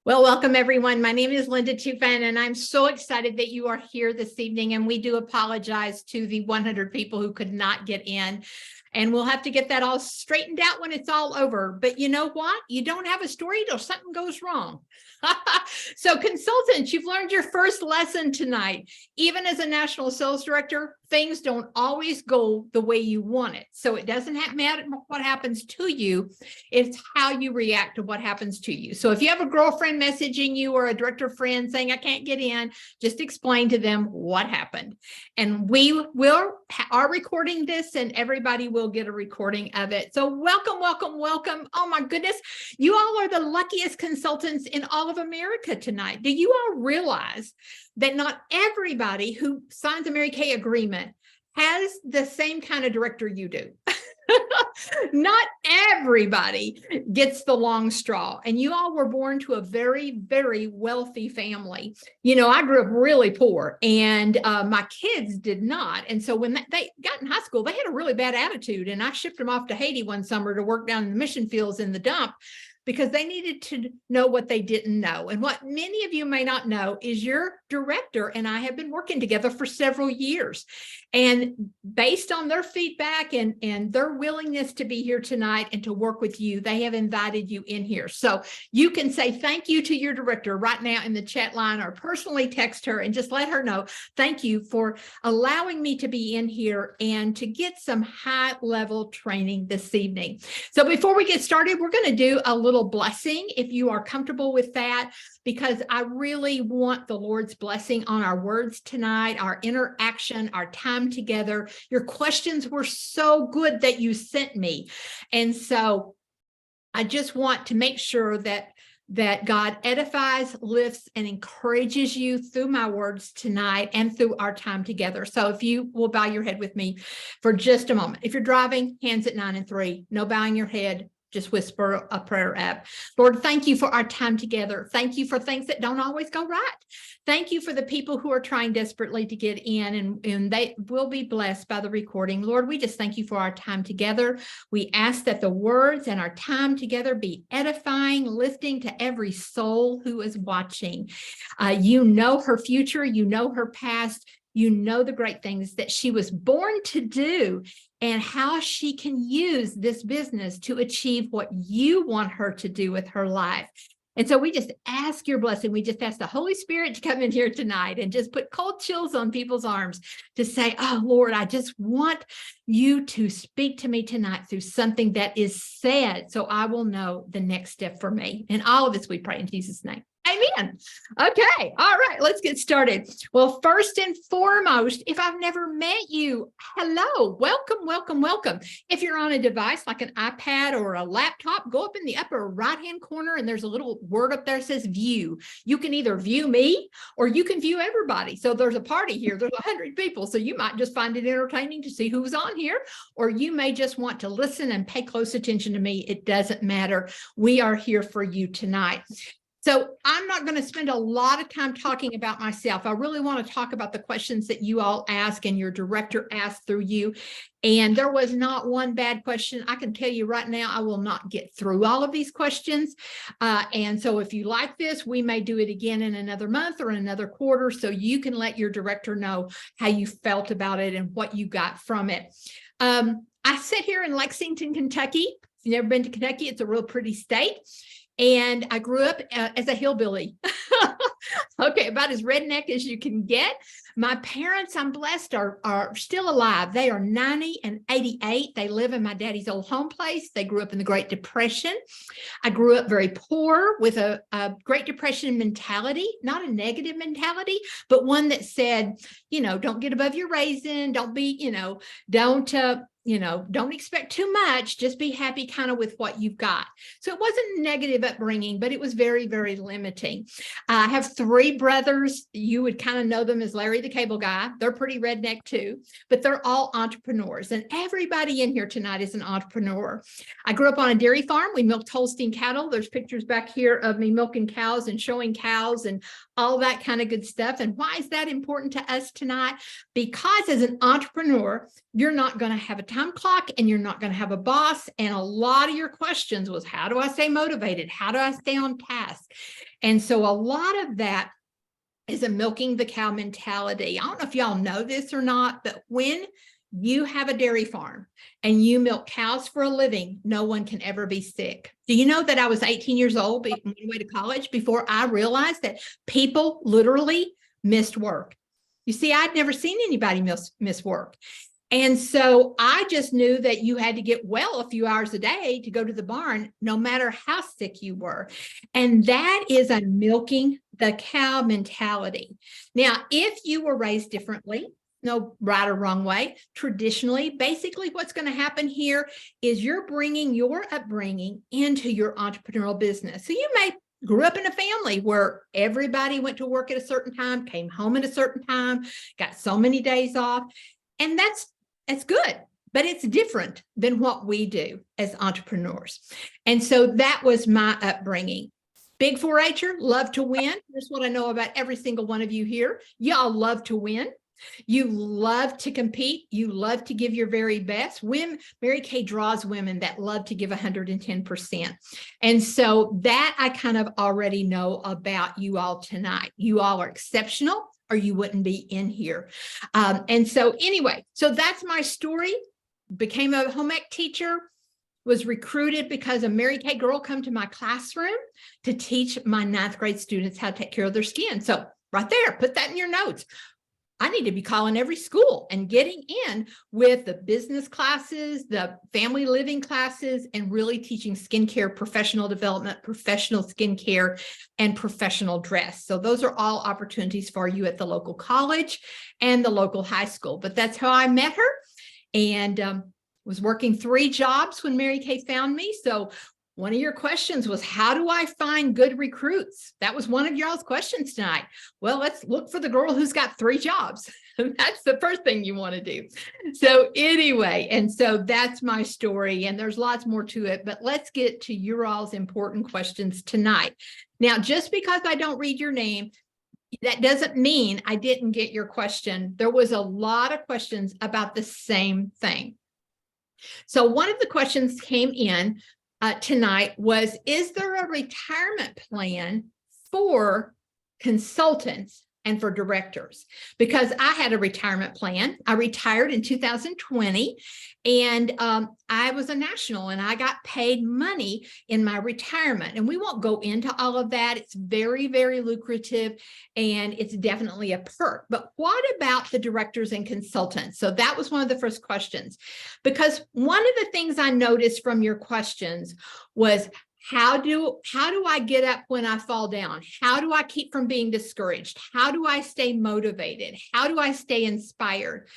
Well, welcome everyone. My name is Linda Toupin, and I'm so excited that you are here this evening. And we do apologize to the 100 people who could not get in. And we'll have to get that all straightened out when it's all over. But you know what? You don't have a story till something goes wrong. So consultants, you've learned your first lesson tonight. Even as a national sales director, things don't always go the way you want it. So it doesn't matter what happens to you. It's how you react to what happens to you. So if you have a girlfriend messaging you or a director friend saying, I can't get in, just explain to them what happened. And we are recording this, and everybody will get a recording of it. So welcome, welcome, welcome. Oh my goodness. You all are the luckiest consultants in all of America tonight. Do you all realize that not everybody who signs a Mary Kay agreement has the same kind of director you do? Not everybody gets the long straw, and you all were born to a very, very wealthy family. You know, I grew up really poor, and my kids did not. And so when they got in high school, they had a really bad attitude, and I shipped them off to Haiti one summer to work down in the mission fields in the dump, because they needed to know what they didn't know. And what many of you may not know is your director and I have been working together for several years. And based on their feedback and their willingness to be here tonight and to work with you, they have invited you in here. So you can say thank you to your director right now in the chat line, or personally text her and just let her know, thank you for allowing me to be in here and to get some high-level training this evening. So before we get started, we're going to do a little blessing, if you are comfortable with that, because I really want the Lord's blessing on our words tonight, our interaction, our time together. Your questions were so good that you sent me. And so I just want to make sure that God edifies, lifts, and encourages you through my words tonight and through our time together. So if you will bow your head with me for just a moment. If you're driving, hands at 9 and 3, no bowing your head. Just whisper a prayer up. Lord, thank you for our time together. Thank you for things that don't always go right. Thank you for the people who are trying desperately to get in, and they will be blessed by the recording. Lord, we just thank you for our time together. We ask that the words and our time together be edifying, lifting to every soul who is watching. You know her future. You know her past. You know the great things that she was born to do, and how she can use this business to achieve what you want her to do with her life. And so we just ask your blessing. We just ask the Holy Spirit to come in here tonight and just put cold chills on people's arms to say, oh, Lord, I just want you to speak to me tonight through something that is said, so I will know the next step for me. And all of this we pray in Jesus' name. Amen. Okay. All right. Let's get started. Well, first and foremost, if I've never met you, hello, welcome, welcome, welcome. If you're on a device like an iPad or a laptop, go up in the upper right-hand corner and there's a little word up there that says view. You can either view me or you can view everybody. So there's a party here. There's 100 people. So you might just find it entertaining to see who's on here, or you may just want to listen and pay close attention to me. It doesn't matter. We are here for you tonight. So I'm not going to spend a lot of time talking about myself. I really want to talk about the questions that you all ask and your director asked through you. And there was not one bad question. I can tell you right now, I will not get through all of these questions. And so if you like this, we may do it again in another month or another quarter, so you can let your director know how you felt about it and what you got from it. I sit here in Lexington, Kentucky. If you've never been to Kentucky, it's a real pretty state. And I grew up as a hillbilly. Okay, about as redneck as you can get. My parents, I'm blessed, are still alive. They are 90 and 88. They live in my daddy's old home place. They grew up in the Great Depression. I grew up very poor with a Great Depression mentality, not a negative mentality, but one that said, you know, don't get above your raisin. Don't be, don't expect too much. Just be happy kind of with what you've got. So it wasn't a negative upbringing, but it was very, very limiting. I have 3 brothers. You would kind of know them as Larry the Cable Guy. They're pretty redneck too, but they're all entrepreneurs. And everybody in here tonight is an entrepreneur. I grew up on a dairy farm. We milked Holstein cattle. There's pictures back here of me milking cows and showing cows and all that kind of good stuff. And why is that important to us tonight? Because as an entrepreneur, you're not going to have a time clock and you're not going to have a boss. And a lot of your questions was, how do I stay motivated? How do I stay on task? And so a lot of that is a milking the cow mentality. I don't know if y'all know this or not, but when you have a dairy farm and you milk cows for a living, no one can ever be sick. Do you know that I was 18 years old on my way to college before I realized that people literally missed work? You see, I'd never seen anybody miss work. And so I just knew that you had to get well a few hours a day to go to the barn, no matter how sick you were. And that is a milking the cow mentality. Now, if you were raised differently, no right or wrong way, traditionally, basically what's going to happen here is you're bringing your upbringing into your entrepreneurial business. So you may grew up in a family where everybody went to work at a certain time, came home at a certain time, got so many days off. And that's good, but it's different than what we do as entrepreneurs. And so that was my upbringing. Big 4-H'er, love to win. Here's what I know about every single one of you here. Y'all love to win. You love to compete. You love to give your very best. Mary Kay draws women that love to give 110%. And so that I kind of already know about you all tonight. You all are exceptional, or you wouldn't be in here. And so anyway, so that's my story. Became a home ec teacher, was recruited because a Mary Kay girl come to my classroom to teach my 9th grade students how to take care of their skin. So right there, put that in your notes. I need to be calling every school and getting in with the business classes, the family living classes, and really teaching skincare, professional development, professional skincare, and professional dress. So those are all opportunities for you at the local college and the local high school. But that's how I met her, and was working 3 jobs when Mary Kay found me. So one of your questions was, how do I find good recruits? That was one of y'all's questions tonight. Well, let's look for the girl who's got 3 jobs. That's the first thing you want to do. So anyway, and so that's my story, and there's lots more to it, but let's get to your all's important questions tonight. Now, just because I don't read your name, that doesn't mean I didn't get your question. There was a lot of questions about the same thing. So one of the questions came in tonight was, is there a retirement plan for consultants and for directors? Because I had a retirement plan. I retired in 2020, and I was a national, and I got paid money in my retirement. And we won't go into all of that. It's very, very lucrative, and it's definitely a perk. But what about the directors and consultants? So that was one of the first questions, because one of the things I noticed from your questions was, how do I get up when I fall down? How do I keep from being discouraged? How do I stay motivated? How do I stay inspired?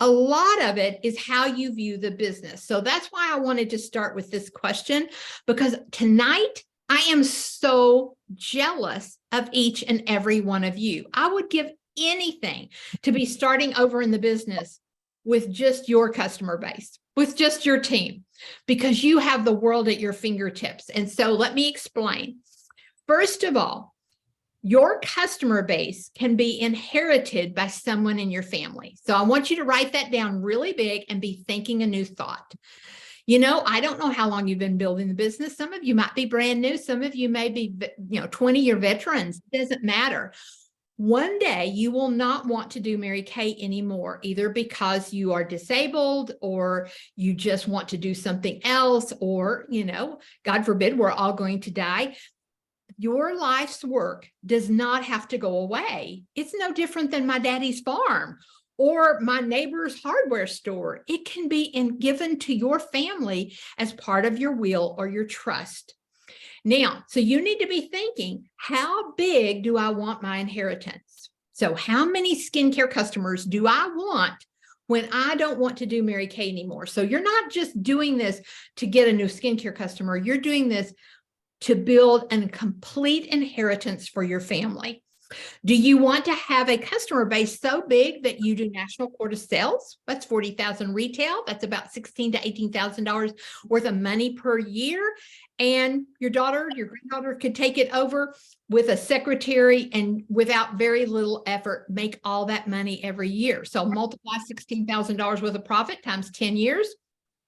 A lot of it is how you view the business. So that's why I wanted to start with this question, because tonight I am so jealous of each and every one of you. I would give anything to be starting over in the business with just your customer base, with just your team, because you have the world at your fingertips. And so let me explain. First of all, your customer base can be inherited by someone in your family. So I want you to write that down really big and be thinking a new thought. You know, I don't know how long you've been building the business. Some of you might be brand new. Some of you may be, 20-year veterans. It doesn't matter. One day you will not want to do Mary Kay anymore, either because you are disabled or you just want to do something else, or, God forbid, we're all going to die. Your life's work does not have to go away. It's no different than my daddy's farm or my neighbor's hardware store. It can be given to your family as part of your will or your trust. Now, so you need to be thinking, how big do I want my inheritance? So how many skincare customers do I want when I don't want to do Mary Kay anymore? So you're not just doing this to get a new skincare customer. You're doing this to build a complete inheritance for your family. Do you want to have a customer base so big that you do national quarter sales? That's 40,000 retail. That's about $16,000 to $18,000 worth of money per year. And your granddaughter could take it over with a secretary and without very little effort, make all that money every year. So multiply $16,000 worth of profit times 10 years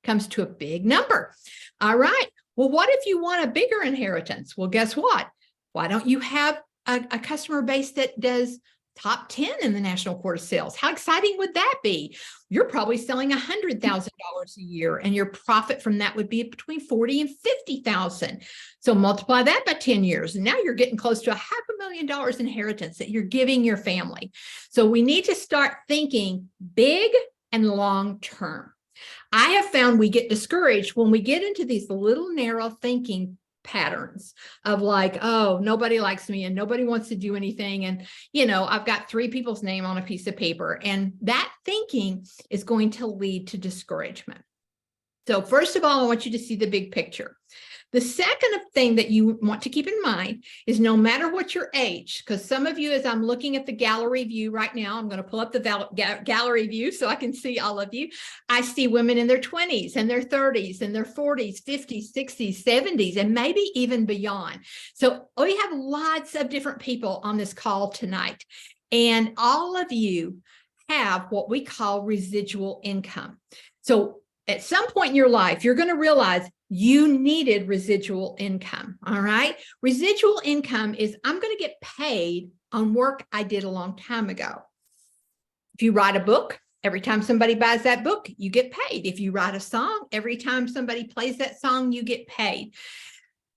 comes to a big number. All right. Well, what if you want a bigger inheritance? Well, guess what? Why don't you have a customer base that does top 10 in the National Court of Sales? How exciting would that be? You're probably selling $100,000 a year, and your profit from that would be between 40 and 50,000. So multiply that by 10 years, and now you're getting close to $500,000 inheritance that you're giving your family. So we need to start thinking big and long term. I have found we get discouraged when we get into these little narrow thinking patterns of like, oh, nobody likes me and nobody wants to do anything. And, I've got 3 people's name on a piece of paper, and that thinking is going to lead to discouragement. So first of all, I want you to see the big picture. The second thing that you want to keep in mind is no matter what your age, because some of you, as I'm looking at the gallery view right now, I'm going to pull up the gallery view so I can see all of you. I see women in their 20s and their 30s and their 40s, 50s, 60s, 70s, and maybe even beyond. So we have lots of different people on this call tonight, and all of you have what we call residual income. So at some point in your life, you're going to realize you needed residual income. All right. Residual income is I'm going to get paid on work I did a long time ago. If you write a book, every time somebody buys that book, you get paid. If you write a song, every time somebody plays that song, you get paid.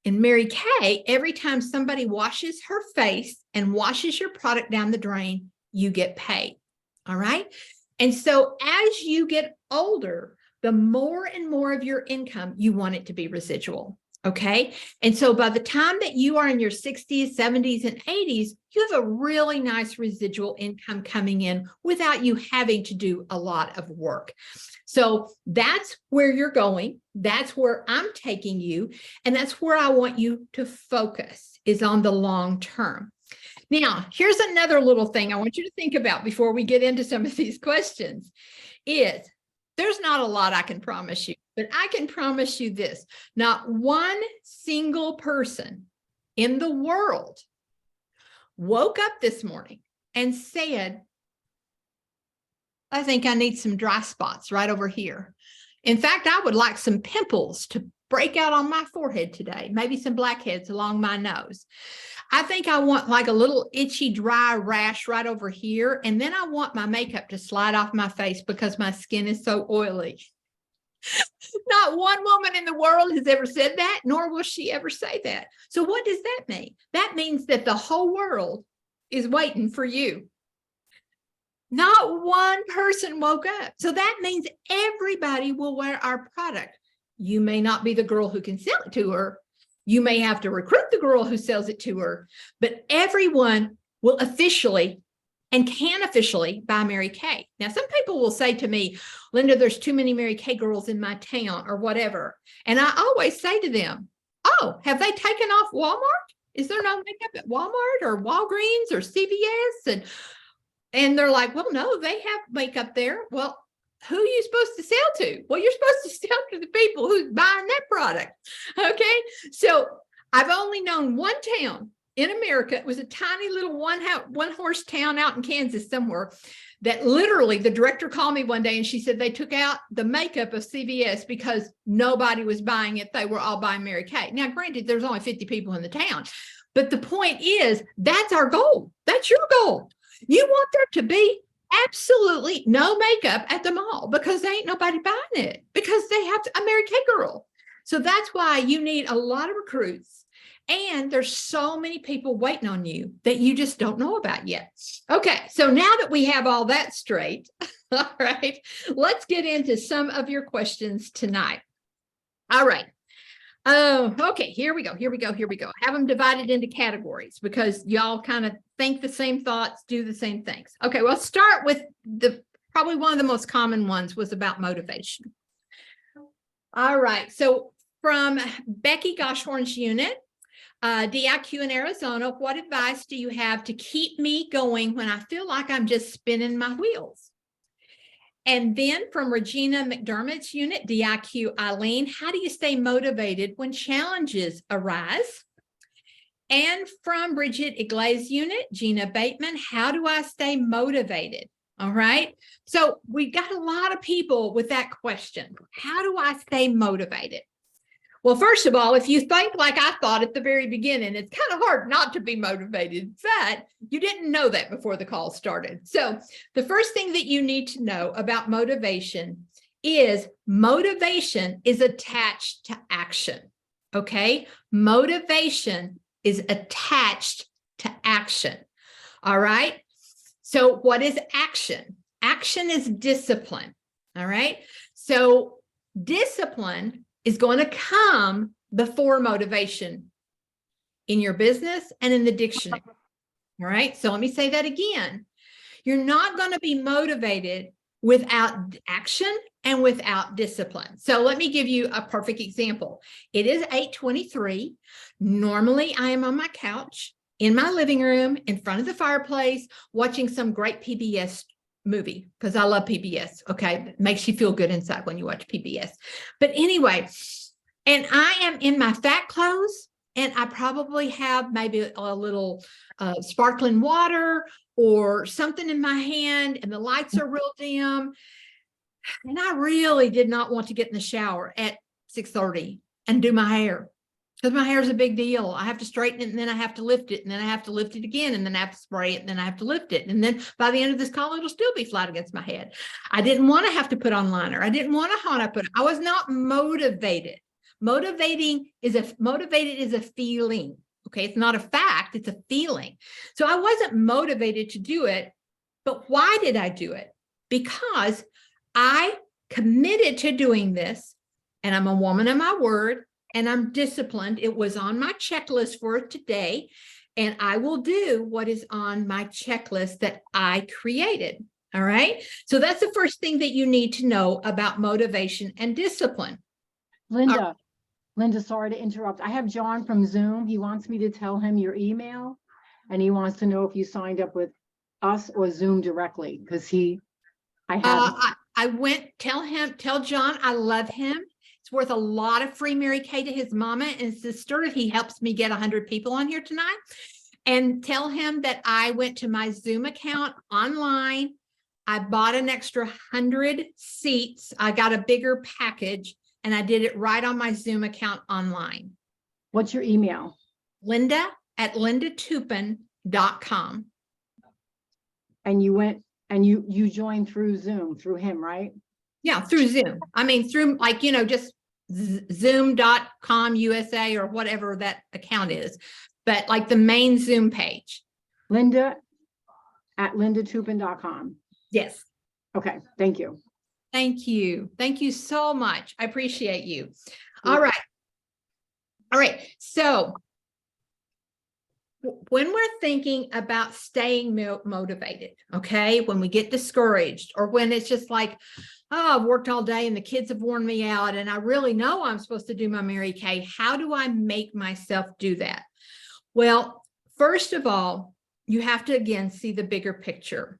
In Mary Kay, every time somebody washes her face and washes your product down the drain, you get paid. All right. And so as you get older, the more and more of your income, you want it to be residual. Okay. And so by the time that you are in your 60s, 70s, and 80s, you have a really nice residual income coming in without you having to do a lot of work. So that's where you're going. That's where I'm taking you. And that's where I want you to focus, is on the long term. Now, here's another little thing I want you to think about before we get into some of these questions is, there's not a lot I can promise you, but I can promise you this. Not one single person in the world woke up this morning and said, I think I need some dry spots right over here. In fact, I would like some pimples to break out on my forehead today, maybe some blackheads along my nose. I think I want like a little itchy, dry rash right over here. And then I want my makeup to slide off my face because my skin is so oily. Not one woman in the world has ever said that, nor will she ever say that. So what does that mean? That means that the whole world is waiting for you. Not one person woke up. So that means everybody will wear our product. You may not be the girl who can sell it to her. You may have to recruit the girl who sells it to her, but everyone will officially and can officially buy Mary Kay. Now, some people will say to me, Linda, there's too many Mary Kay girls in my town or whatever. And I always say to them, oh, have they taken off Walmart? Is there no makeup at Walmart or Walgreens or CVS? And they're like, well, no, they have makeup there. Well, who are you supposed to sell to? Well, you're supposed to sell to the people who's buying that product. Okay. So I've only known one town in America. It was a tiny little one horse town out in Kansas somewhere that literally the director called me one day and she said they took out the makeup of CVS because nobody was buying it. They were all buying Mary Kay. Now, granted, there's only 50 people in the town, but the point is that's our goal. That's your goal. You want there to be absolutely no makeup at the mall because there ain't nobody buying it because they have a Mary Kay girl. So that's why you need a lot of recruits. And there's so many people waiting on you that you just don't know about yet. Okay, so now that we have all that straight, all right, let's get into some of your questions tonight. All right. Okay, here we go. I have them divided into categories because y'all kind of think the same thoughts, do the same things. Okay, well, let's start with probably one of the most common ones was about motivation. All right, so from Becky Goshorn's unit, DIQ in Arizona, what advice do you have to keep me going when I feel like I'm just spinning my wheels? And then from Regina McDermott's unit, DIQ Eileen, how do you stay motivated when challenges arise? And from Bridget Igle's unit, Gina Bateman, how do I stay motivated? All right. So we got a lot of people with that question. How do I stay motivated? Well, first of all, if you think like I thought at the very beginning, it's kind of hard not to be motivated, but you didn't know that before the call started. So the first thing that you need to know about motivation is attached to action. Okay. Motivation is attached to action. All right. So what is action? Action is discipline. All right. So discipline is going to come before motivation in your business and in the dictionary. All right. So let me say that again. You're not going to be motivated without action and without discipline. So let me give you a perfect example. It is 8:23. Normally I am on my couch in my living room in front of the fireplace watching some great PBS movie, because I love PBS. Okay. It makes you feel good inside when you watch PBS. But anyway, and I am in my fat clothes, and I probably have maybe a little sparkling water or something in my hand, and the lights are real dim. And I really did not want to get in the shower at 6:30 and do my hair, because my hair is a big deal. I have to straighten it, and then I have to lift it, and then I have to lift it again, and then I have to spray it, and then I have to lift it. And then by the end of this call, it'll still be flat against my head. I didn't want to have to put on liner. I didn't want to I was not motivated. Motivated is a feeling. Okay. It's not a fact. It's a feeling. So I wasn't motivated to do it, but why did I do it? Because I committed to doing this, and I'm a woman of my word, and I'm disciplined. It was on my checklist for today, and I will do what is on my checklist that I created. All right. So that's the first thing that you need to know about motivation and discipline. Linda, sorry to interrupt. I have John from Zoom. He wants me to tell him your email, and he wants to know if you signed up with us or Zoom directly, because tell John I love him. It's worth a lot of free Mary Kay to his mama and sister if he helps me get 100 people on here tonight. And tell him that I went to my Zoom account online. I bought an extra 100 seats. I got a bigger package, and I did it right on my Zoom account online. What's your email? Linda@lindatoupin.com. And you went and you joined through Zoom, through him, right? Yeah, through Zoom. I mean, through just zoom.com USA or whatever that account is, but like the main Zoom page. Linda@lindatoupin.com. Yes. Okay. Thank you. Thank you. Thank you so much. I appreciate you. All right. All right. So when we're thinking about staying motivated, okay, when we get discouraged, or when it's just like, oh, I've worked all day and the kids have worn me out, and I really know I'm supposed to do my Mary Kay, how do I make myself do that? Well, first of all, you have to, again, see the bigger picture.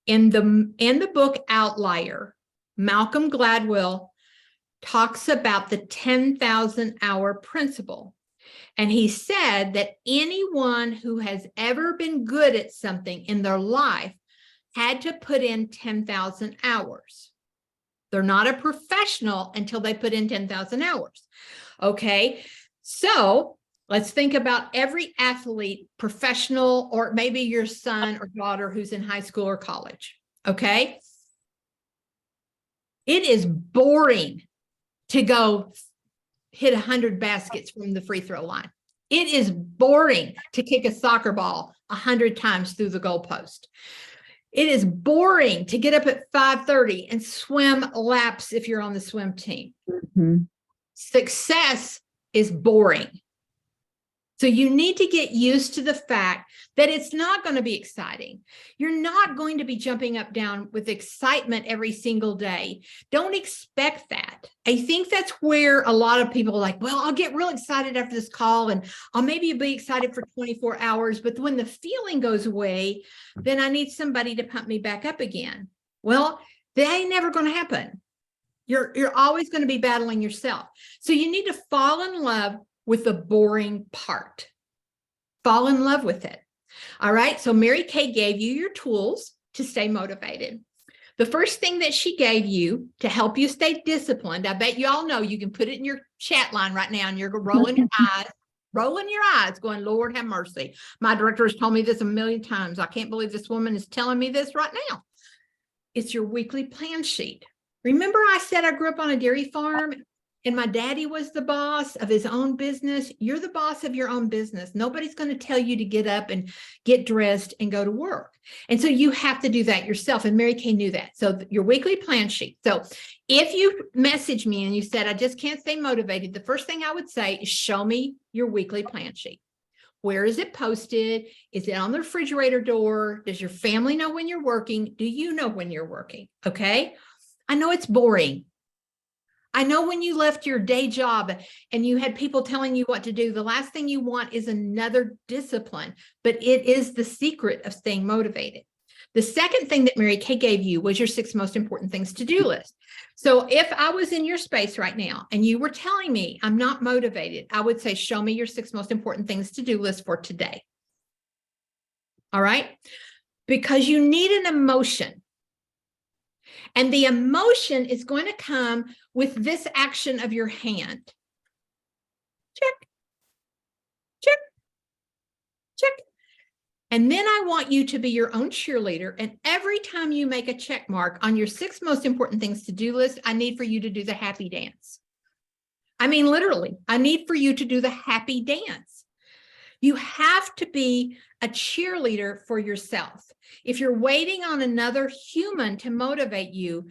In the book Outlier, Malcolm Gladwell talks about the 10,000 hour principle. And he said that anyone who has ever been good at something in their life had to put in 10,000 hours. They're not a professional until they put in 10,000 hours. Okay, so let's think about every athlete, professional, or maybe your son or daughter who's in high school or college. Okay, it is boring to go hit 100 baskets from the free throw line. It is boring to kick a soccer ball 100 times through the goalpost. It is boring to get up at 5:30 and swim laps if you're on the swim team. Mm-hmm. Success is boring. So you need to get used to the fact that it's not going to be exciting. You're not going to be jumping up down with excitement every single day. Don't expect that. I think that's where a lot of people are like, well, I'll get real excited after this call, and I'll maybe be excited for 24 hours. But when the feeling goes away, then I need somebody to pump me back up again. Well, that ain't never going to happen. You're always going to be battling yourself. So you need to fall in love with the boring part. Fall in love with it. All right. So Mary Kay gave you your tools to stay motivated. The first thing that she gave you to help you stay disciplined, I bet you all know, you can put it in your chat line right now and you're rolling your eyes, going, Lord have mercy. My director has told me this a million times. I can't believe this woman is telling me this right now. It's your weekly plan sheet. Remember I said I grew up on a dairy farm and my daddy was the boss of his own business? You're the boss of your own business. Nobody's going to tell you to get up and get dressed and go to work. And so you have to do that yourself. And Mary Kay knew that. So your weekly plan sheet. So if you message me and you said, I just can't stay motivated, the first thing I would say is show me your weekly plan sheet. Where is it posted? Is it on the refrigerator door? Does your family know when you're working? Do you know when you're working? Okay. I know it's boring. I know when you left your day job and you had people telling you what to do, the last thing you want is another discipline, but it is the secret of staying motivated. The second thing that Mary Kay gave you was your 6 most important things to do list. So if I was in your space right now and you were telling me I'm not motivated, I would say, show me your 6 most important things to do list for today. All right? Because you need an emotion. And the emotion is going to come with this action of your hand. Check, check, check. And then I want you to be your own cheerleader. And every time you make a check mark on your 6 most important things to do list, I need for you to do the happy dance. I mean, literally, I need for you to do the happy dance. You have to be a cheerleader for yourself. If you're waiting on another human to motivate you,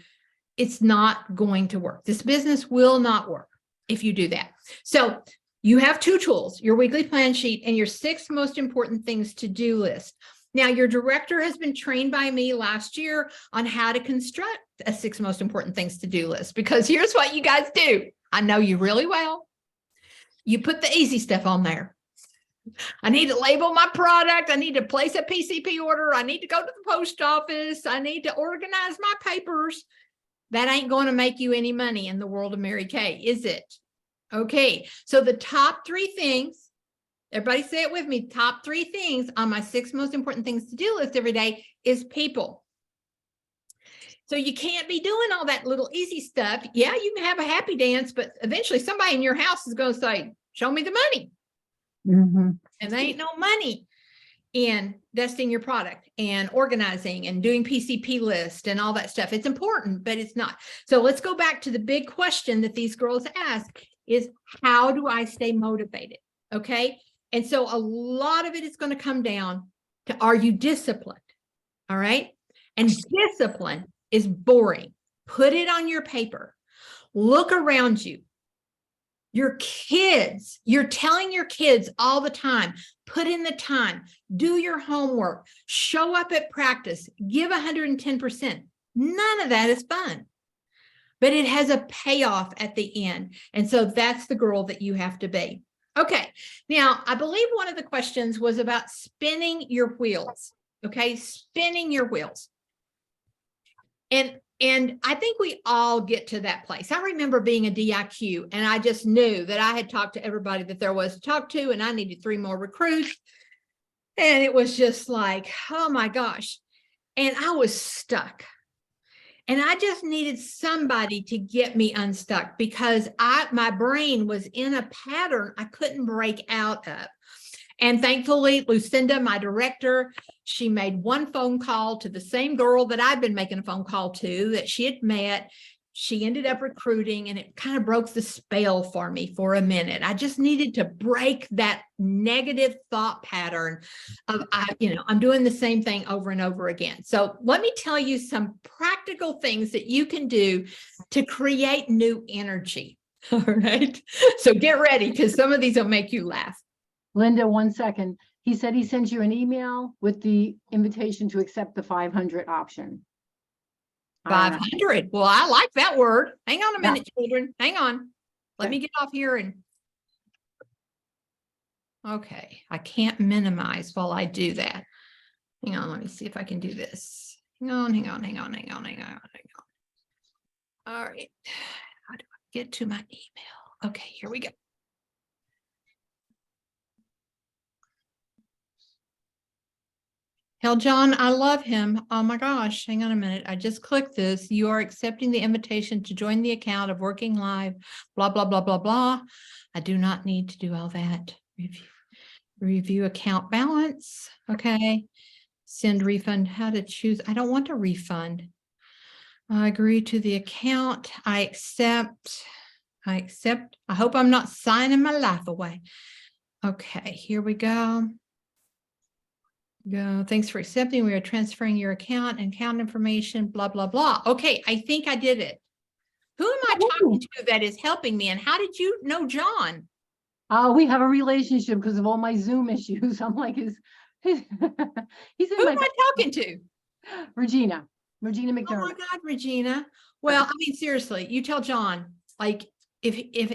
it's not going to work. This business will not work if you do that. So you have 2 tools, your weekly plan sheet and your 6 most important things to do list. Now, your director has been trained by me last year on how to construct a 6 most important things to do list, because here's what you guys do. I know you really well. You put the easy stuff on there. I need to label my product. I need to place a PCP order. I need to go to the post office. I need to organize my papers. That ain't going to make you any money in the world of Mary Kay, is it? Okay, so the top 3 things, everybody say it with me, top 3 things on my 6 most important things to do list every day is people. So you can't be doing all that little easy stuff. Yeah, you can have a happy dance, but eventually somebody in your house is going to say, show me the money. Mm-hmm. And there ain't no money in dusting your product and organizing and doing PCP list and all that stuff. It's important, but it's not. So let's go back to the big question that these girls ask is, how do I stay motivated? Okay. And so a lot of it is going to come down to, are you disciplined? All right. And discipline is boring. Put it on your paper. Look around you. Your kids, you're telling your kids all the time, put in the time, do your homework, show up at practice, give 110%. None of that is fun, but it has a payoff at the end. And so that's the girl that you have to be. Okay. Now, I believe one of the questions was about spinning your wheels. Okay. Spinning your wheels. And I think we all get to that place. I remember being a DIQ and I just knew that I had talked to everybody that there was to talk to, and I needed 3 more recruits. And it was just like, oh my gosh. And I was stuck. And I just needed somebody to get me unstuck, because my brain was in a pattern I couldn't break out of. And thankfully, Lucinda, my director, she made one phone call to the same girl that I'd been making a phone call to that she had met. She ended up recruiting, and it kind of broke the spell for me for a minute. I just needed to break that negative thought pattern of, I'm doing the same thing over and over again. So let me tell you some practical things that you can do to create new energy. All right. So get ready, because some of these will make you laugh. Linda, 1 second. He said he sent you an email with the invitation to accept the 500 option. 500. Well, I like that word. Hang on a minute, children. Hang on. Let me get off here and. Okay. I can't minimize while I do that. Hang on. Let me see if I can do this. Hang on. All right. How do I get to my email? Okay, here we go. Tell John I love him. Oh my gosh, hang on a minute. I just clicked this. You are accepting the invitation to join the account of Working Live, blah, blah, blah, blah, blah. I do not need to do all that. Review account balance. Okay. Send refund. How to choose. I don't want a refund. I agree to the account. I accept. I hope I'm not signing my life away. Okay, here we go. Thanks for accepting. We are transferring your account and account information, blah, blah, blah. Okay, I think I did it. Who am I talking to that is helping me? And how did you know John? We have a relationship because of all my Zoom issues. I'm like, he's in Who my am I talking to? Regina Oh McDermott. my God, Regina. Well, I mean, seriously, you tell John, like, if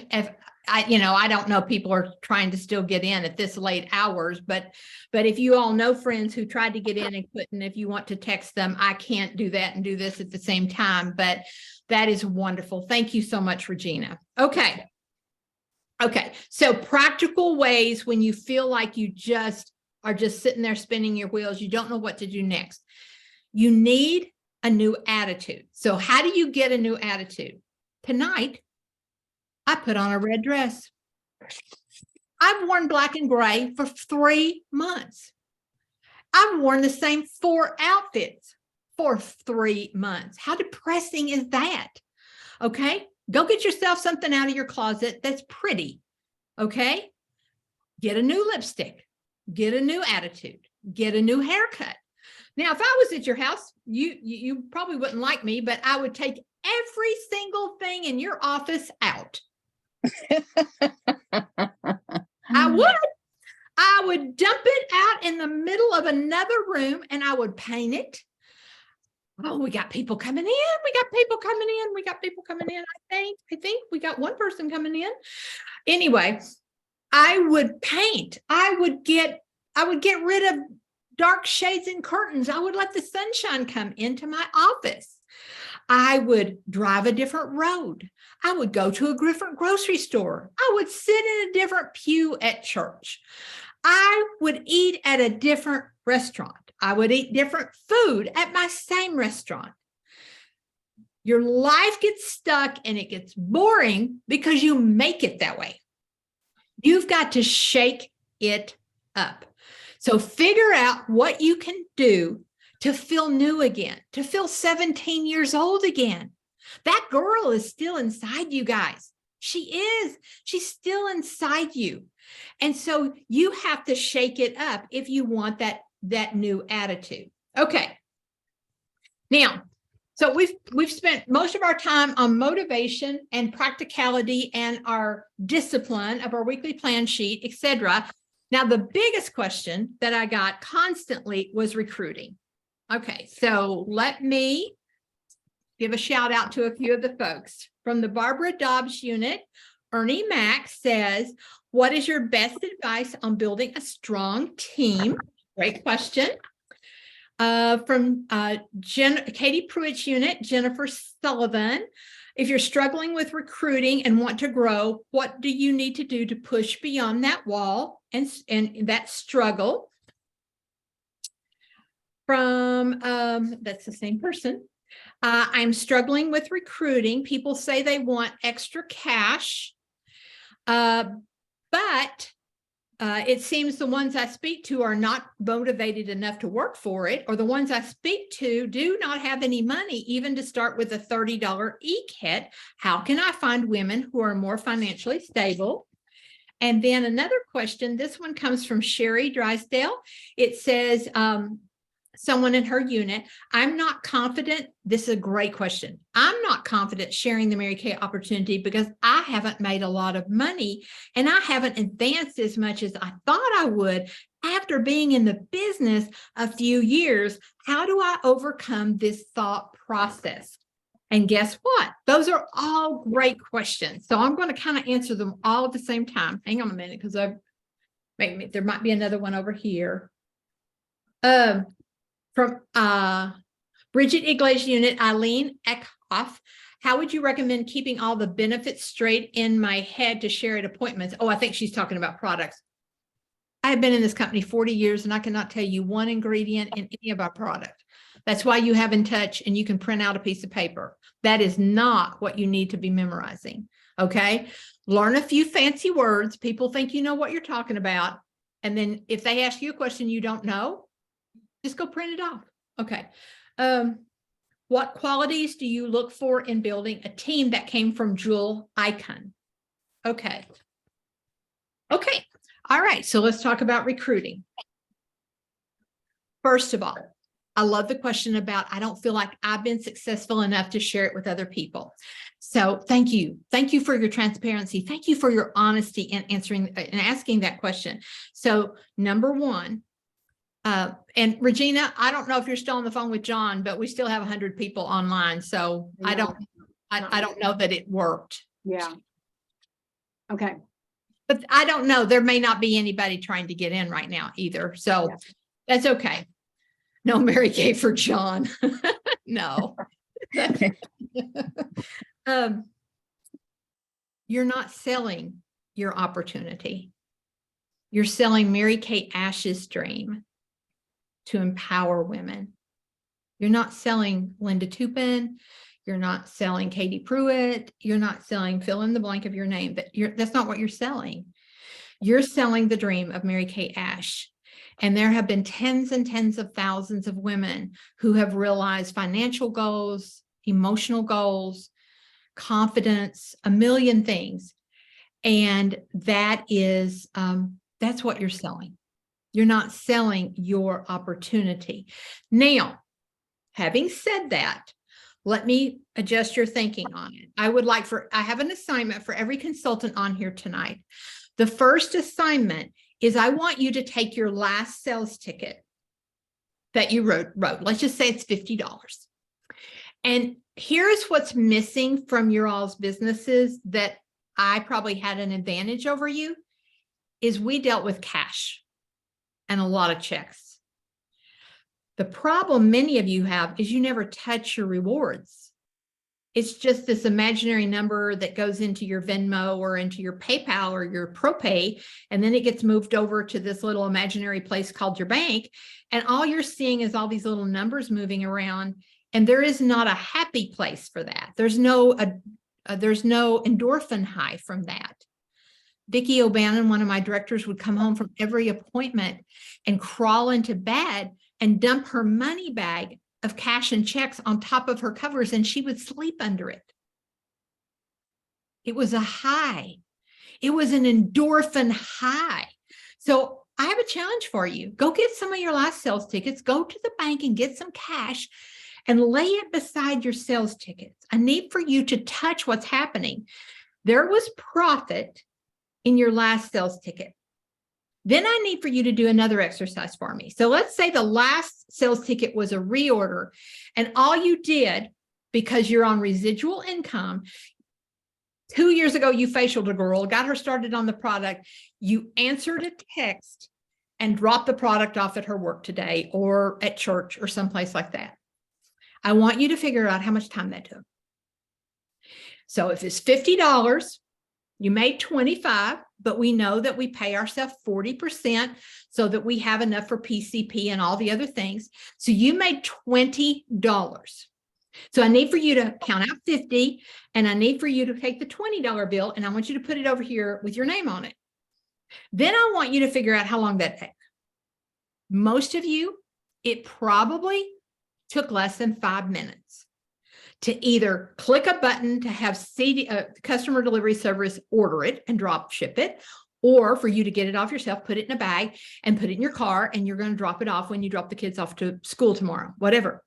I, I don't know, people are trying to still get in at this late hours, but if you all know friends who tried to get in and couldn't, if you want to text them, I can't do that and do this at the same time, but that is wonderful. Thank you so much, Regina. Okay. Okay. So practical ways when you feel like you just are just sitting there spinning your wheels, you don't know what to do next. You need a new attitude. So how do you get a new attitude? Tonight, I put on a red dress. I've worn black and gray for 3 months. I've worn the same 4 outfits for 3 months. How depressing is that? Okay, go get yourself something out of your closet that's pretty. Okay, get a new lipstick, get a new attitude, get a new haircut. Now, if I was at your house, you probably wouldn't like me, but I would take every single thing in your office out. I would dump it out in the middle of another room and I would paint it. Oh, we got people coming in. We got people coming in. We got people coming in. I think we got one person coming in. Anyway, I would paint. I would get rid of dark shades and curtains. I would let the sunshine come into my office. I would drive a different road. I would go to a different grocery store. I would sit in a different pew at church. I would eat at a different restaurant. I would eat different food at my same restaurant. Your life gets stuck and it gets boring because you make it that way. You've got to shake it up. So figure out what you can do to feel new again, to feel 17 years old again. That girl is still inside you guys. She is. She's still inside you. And so you have to shake it up if you want that new attitude. Okay. Now, so we've spent most of our time on motivation and practicality and our discipline of our weekly plan sheet, etc. Now, the biggest question that I got constantly was recruiting. Okay, so let me give a shout out to a few of the folks. From the Barbara Dobbs unit, Ernie Mack says, what is your best advice on building a strong team? Great question. From Katie Pruitt's unit, Jennifer Sullivan, if you're struggling with recruiting and want to grow, what do you need to do to push beyond that wall and that struggle? From, that's the same person. I'm struggling with recruiting. People say they want extra cash, but it seems the ones I speak to are not motivated enough to work for it, or the ones I speak to do not have any money even to start with a $30 e-kit. How can I find women who are more financially stable? And then another question, this one comes from Sherry Drysdale. It says, someone in her unit, I'm not confident. This is a great question. I'm not confident sharing the Mary Kay opportunity because I haven't made a lot of money and I haven't advanced as much as I thought I would after being in the business a few years. How do I overcome this thought process? And guess what? Those are all great questions. So I'm going to kind of answer them all at the same time. Hang on a minute, because there might be another one over here. From Bridget Igle's unit, Eileen Eckhoff, how would you recommend keeping all the benefits straight in my head to share at appointments? Oh, I think she's talking about products. I have been in this company 40 years and I cannot tell you one ingredient in any of our product. That's why you have In Touch and you can print out a piece of paper. That is not what you need to be memorizing. Okay. Learn a few fancy words. People think you know what you're talking about. And then if they ask you a question you don't know, just go print it off. Okay. What qualities do you look for in building a team that came from Jewel Icon? Okay. Okay. All right. So let's talk about recruiting. First of all, I love the question about, I don't feel like I've been successful enough to share it with other people. So thank you. Thank you for your transparency. Thank you for your honesty in answering and asking that question. So number one, and Regina, I don't know if you're still on the phone with John, but we still have 100 people online. So I don't know that it worked. Yeah. Okay. But I don't know. There may not be anybody trying to get in right now either. So that's okay. No Mary Kay for John. No. You're not selling your opportunity. You're selling Mary Kay Ash's dream to empower women. You're not selling Linda Toupin. You're not selling Katie Pruitt. You're not selling fill in the blank of your name. That's not what you're selling. You're selling the dream of Mary Kay Ash. And there have been tens and tens of thousands of women who have realized financial goals, emotional goals, confidence, a million things. And that is, that's what you're selling. You're not selling your opportunity. Now, having said that, let me adjust your thinking on it. I have an assignment for every consultant on here tonight. The first assignment is I want you to take your last sales ticket that you wrote. Let's just say it's $50. And here's what's missing from your all's businesses that I probably had an advantage over you, is we dealt with cash and a lot of checks. The problem many of you have is you never touch your rewards. It's just this imaginary number that goes into your Venmo or into your PayPal or your ProPay, and then it gets moved over to this little imaginary place called your bank. And all you're seeing is all these little numbers moving around, and there is not a happy place for that. There's no endorphin high from that. Vicki O'Bannon, one of my directors, would come home from every appointment and crawl into bed and dump her money bag of cash and checks on top of her covers, and she would sleep under it. It was a high. It was an endorphin high. So I have a challenge for you. Go get some of your last sales tickets, go to the bank and get some cash and lay it beside your sales tickets. I need for you to touch what's happening. There was profit in your last sales ticket. Then I need for you to do another exercise for me. So let's say the last sales ticket was a reorder, and all you did, because you're on residual income, 2 years ago, you facialed a girl, got her started on the product, you answered a text and dropped the product off at her work today or at church or someplace like that. I want you to figure out how much time that took. So if it's $50, you made $25, but we know that we pay ourselves 40% so that we have enough for PCP and all the other things. So you made $20. So I need for you to count out 50, and I need for you to take the $20 bill, and I want you to put it over here with your name on it. Then I want you to figure out how long that takes. Most of you, it probably took less than 5 minutes to either click a button to have customer delivery service order it and drop ship it, or for you to get it off yourself, put it in a bag and put it in your car, and you're going to drop it off when you drop the kids off to school tomorrow, whatever.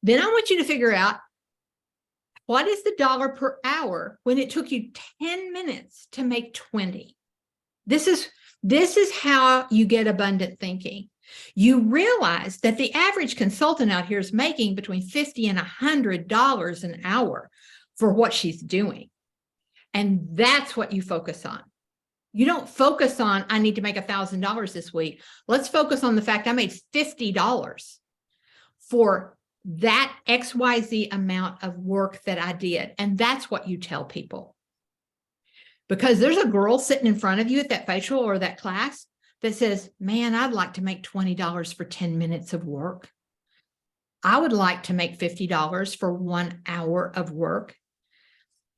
Then I want you to figure out, what is the dollar per hour when it took you 10 minutes to make 20? This is how you get abundant thinking. You realize that the average consultant out here is making between $50 and $100 an hour for what she's doing. And that's what you focus on. You don't focus on, I need to make $1,000 this week. Let's focus on the fact I made $50 for that XYZ amount of work that I did. And that's what you tell people. Because there's a girl sitting in front of you at that facial or that class that says, man, I'd like to make $20 for 10 minutes of work. I would like to make $50 for 1 hour of work.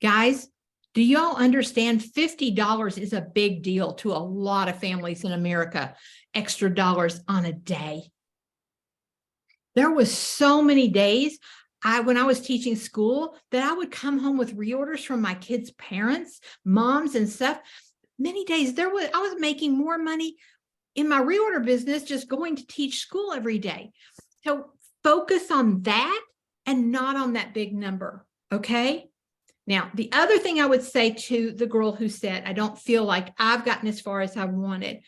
Guys, do y'all understand $50 is a big deal to a lot of families in America, extra dollars on a day. There was so many days when I was teaching school that I would come home with reorders from my kids' parents, moms and stuff. Many days I was making more money in my reorder business just going to teach school every day. So focus on that and not on that big number, okay? Now, the other thing I would say to the girl who said, I don't feel like I've gotten as far as I wanted.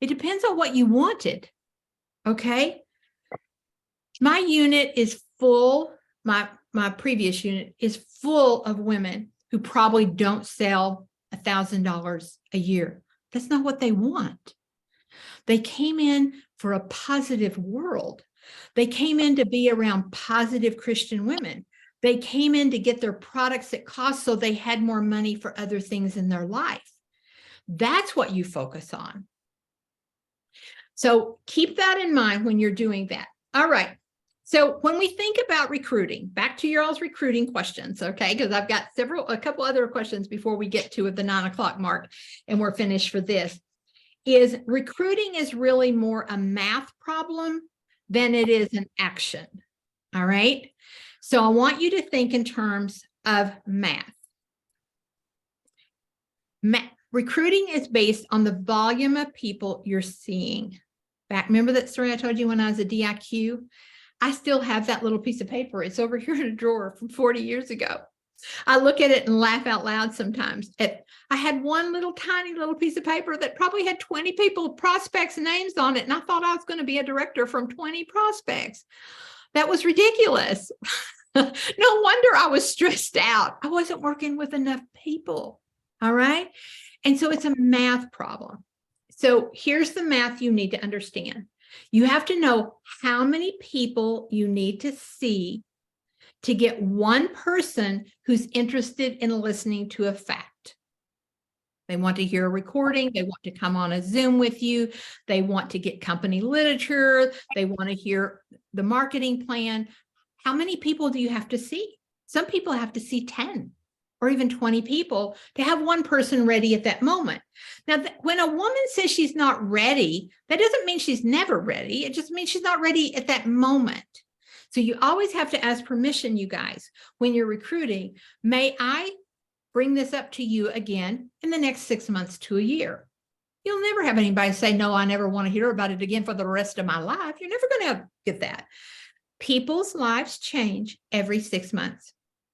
It depends on what you wanted, okay? My unit is full, my previous unit is full of women who probably don't sell $1,000 a year. That's not what they want. They came in for a positive world. They came in to be around positive Christian women. They came in to get their products at cost so they had more money for other things in their life. That's what you focus on. So keep that in mind when you're doing that. All right. So when we think about recruiting, back to your all's recruiting questions, okay? Because I've got a couple other questions before we get to the 9 o'clock mark and we're finished for this. Is recruiting is really more a math problem than it is an action. All right. So I want you to think in terms of math. Recruiting is based on the volume of people you're seeing. Remember that story I told you when I was a DIQ? I still have that little piece of paper. It's over here in a drawer from 40 years ago. I look at it and laugh out loud sometimes. I had one little tiny little piece of paper that probably had 20 people, prospects' names on it. And I thought I was going to be a director from 20 prospects. That was ridiculous. No wonder I was stressed out. I wasn't working with enough people. All right. And so it's a math problem. So here's the math you need to understand. You have to know how many people you need to see to get one person who's interested in listening to a fact. They want to hear a recording. They want to come on a Zoom with you. They want to get company literature. They want to hear the marketing plan. How many people do you have to see? Some people have to see 10 or even 20 people to have one person ready at that moment. Now, when a woman says she's not ready, that doesn't mean she's never ready. It just means she's not ready at that moment. So you always have to ask permission, you guys, when you're recruiting. May I bring this up to you again in the next 6 months to a year? You'll never have anybody say, no, I never want to hear about it again for the rest of my life. You're never going to get that. People's lives change every 6 months.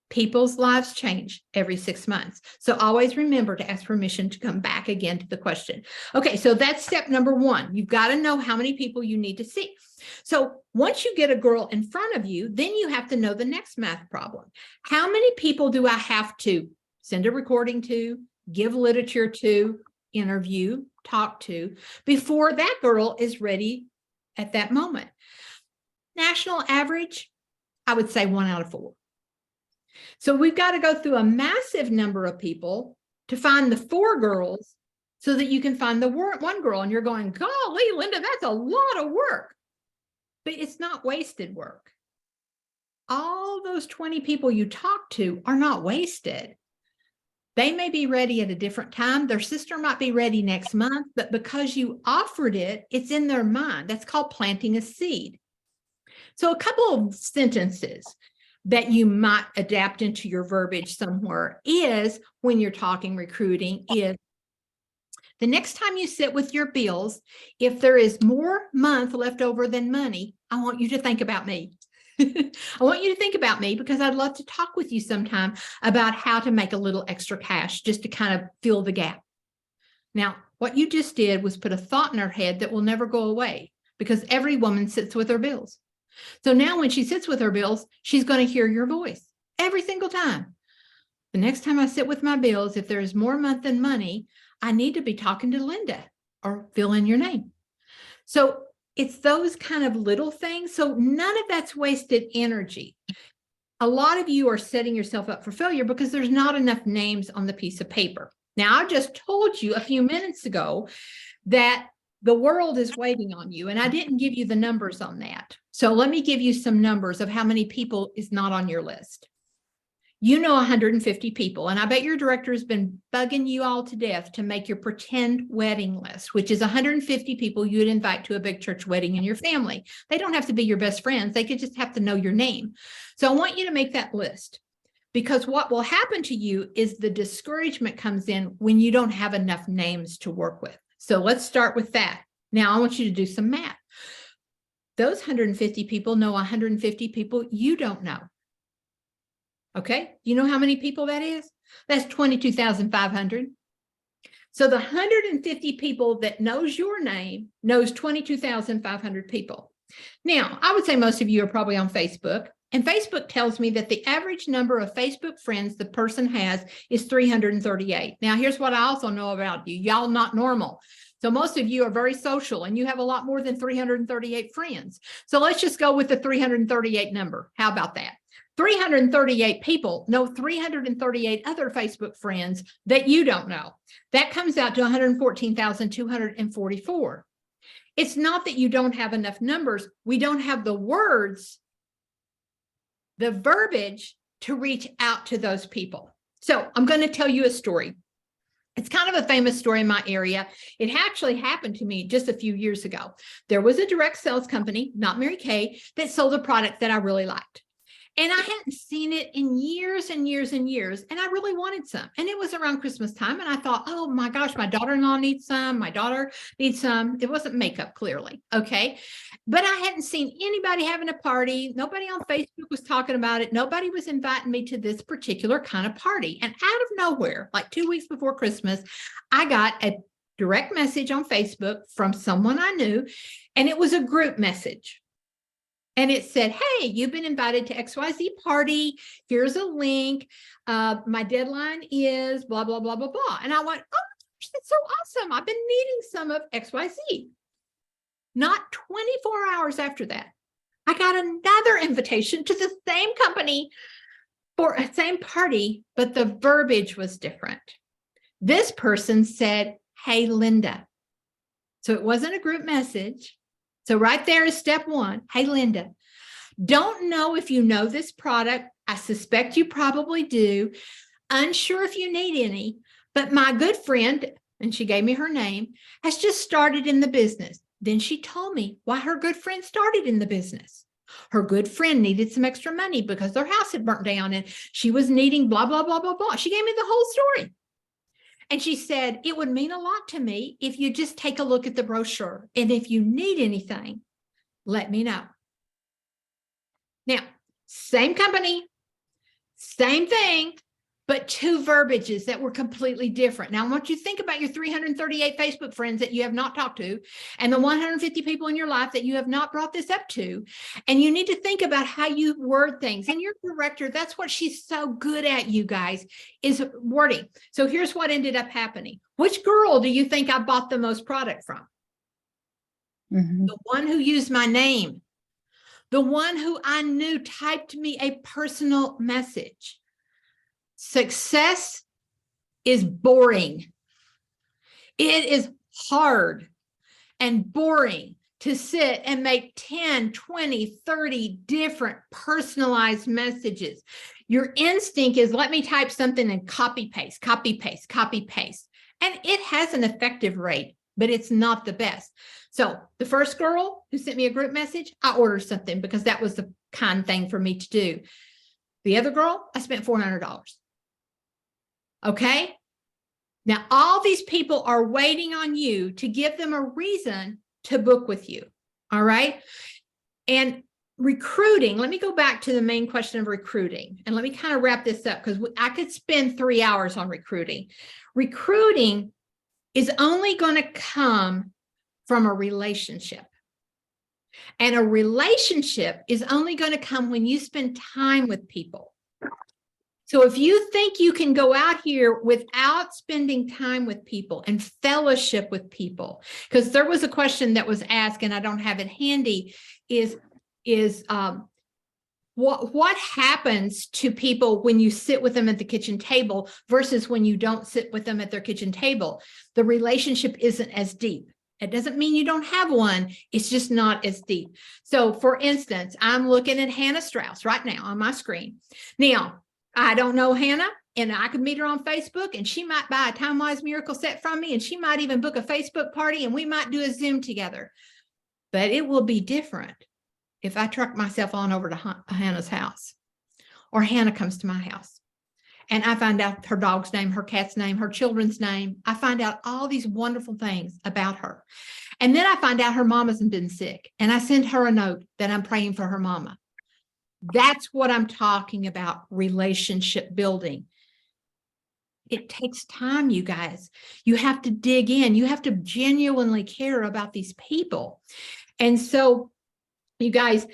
People's lives change every 6 months. So always remember to ask permission to come back again to the question. Okay, so that's step number 1. You've got to know how many people you need to see. So once you get a girl in front of you, then you have to know the next math problem. How many people do I have to send a recording to, give literature to, interview, talk to, before that girl is ready at that moment? National average, I would say 1 out of 4. So we've got to go through a massive number of people to find the 4 girls so that you can find the 1 girl. And you're going, golly, Linda, that's a lot of work. But it's not wasted work. All those 20 people you talk to are not wasted. They may be ready at a different time. Their sister might be ready next month, but because you offered it, it's in their mind. That's called planting a seed. So a couple of sentences that you might adapt into your verbiage somewhere is, when you're talking recruiting, is the next time you sit with your bills, if there is more month left over than money, I want you to think about me. I want you to think about me because I'd love to talk with you sometime about how to make a little extra cash just to kind of fill the gap. Now, what you just did was put a thought in her head that will never go away because every woman sits with her bills. So now when she sits with her bills, she's going to hear your voice every single time. The next time I sit with my bills, if there is more month than money, I need to be talking to Linda or fill in your name. So it's those kind of little things. So none of that's wasted energy. A lot of you are setting yourself up for failure because there's not enough names on the piece of paper. Now, I just told you a few minutes ago that the world is waiting on you. And I didn't give you the numbers on that. So let me give you some numbers of how many people is not on your list. You know 150 people, and I bet your director has been bugging you all to death to make your pretend wedding list, which is 150 people you would invite to a big church wedding in your family. They don't have to be your best friends. They could just have to know your name. So I want you to make that list, because what will happen to you is the discouragement comes in when you don't have enough names to work with. So let's start with that. Now I want you to do some math. Those 150 people know 150 people you don't know. Okay, you know how many people that is? That's 22,500. So the 150 people that knows your name knows 22,500 people. Now, I would say most of you are probably on Facebook, and Facebook tells me that the average number of Facebook friends the person has is 338. Now, here's what I also know about you. Y'all not normal. So most of you are very social, and you have a lot more than 338 friends. So let's just go with the 338 number. How about that? 338 people know 338 other Facebook friends that you don't know. That comes out to 114,244. It's not that you don't have enough numbers. We don't have the words, the verbiage to reach out to those people. So I'm going to tell you a story. It's kind of a famous story in my area. It actually happened to me just a few years ago. There was a direct sales company, not Mary Kay, that sold a product that I really liked. And I hadn't seen it in years and years and years, and I really wanted some. And it was around Christmas time, and I thought, oh my gosh, my daughter-in-law needs some, my daughter needs some. It wasn't makeup, clearly, okay? But I hadn't seen anybody having a party. Nobody on Facebook was talking about it. Nobody was inviting me to this particular kind of party. And out of nowhere, like 2 weeks before Christmas, I got a direct message on Facebook from someone I knew, and it was a group message. And it said, hey, you've been invited to XYZ party. Here's a link. My deadline is blah, blah, blah, blah, blah. And I went, oh, that's so awesome. I've been needing some of XYZ. Not 24 hours after that, I got another invitation to the same company for a same party, but the verbiage was different. This person said, hey, Linda. So it wasn't a group message. So right there is step one. Hey, Linda, don't know if you know this product. I suspect you probably do. Unsure if you need any, but my good friend, and she gave me her name, has just started in the business. Then she told me why her good friend started in the business. Her good friend needed some extra money because their house had burnt down and she was needing blah, blah, blah, blah, blah. She gave me the whole story. And she said, it would mean a lot to me if you just take a look at the brochure. And if you need anything, let me know. Now, same company, same thing, but two verbiages that were completely different. Now, I want you to think about your 338 Facebook friends that you have not talked to and the 150 people in your life that you have not brought this up to. And you need to think about how you word things. And your director, that's what she's so good at, you guys, is wording. So here's what ended up happening. Which girl do you think I bought the most product from? The one who used my name. The one who I knew typed me a personal message. Success is boring. It is hard and boring to sit and make 10, 20, 30 different personalized messages. Your instinct is, let me type something and copy, paste, copy, paste, copy, paste. And it has an effective rate, but it's not the best. So the first girl who sent me a group message, I ordered something because that was the kind thing for me to do. The other girl, I spent $400. Okay. Now, all these people are waiting on you to give them a reason to book with you. All right. And recruiting, let me go back to the main question of recruiting. And let me kind of wrap this up because I could spend 3 hours on recruiting. Recruiting is only going to come from a relationship. And a relationship is only going to come when you spend time with people. So if you think you can go out here without spending time with people and fellowship with people, because there was a question that was asked and I don't have it handy, is what happens to people when you sit with them at the kitchen table versus when you don't sit with them at their kitchen table? The relationship isn't as deep. It doesn't mean you don't have one. It's just not as deep. So for instance, I'm looking at Hannah Strauss right now on my screen. Now, I don't know Hannah, and I could meet her on Facebook, and she might buy a Time Wise Miracle set from me, and she might even book a Facebook party, and we might do a Zoom together. But it will be different if I truck myself on over to Hannah's house, or Hannah comes to my house. And I find out her dog's name, her cat's name, her children's name. I find out all these wonderful things about her. And then I find out her mama's been sick. And I send her a note that I'm praying for her mama. That's what I'm talking about, relationship building. It takes time, you guys. You have to dig in. You have to genuinely care about these people. And so, you guys,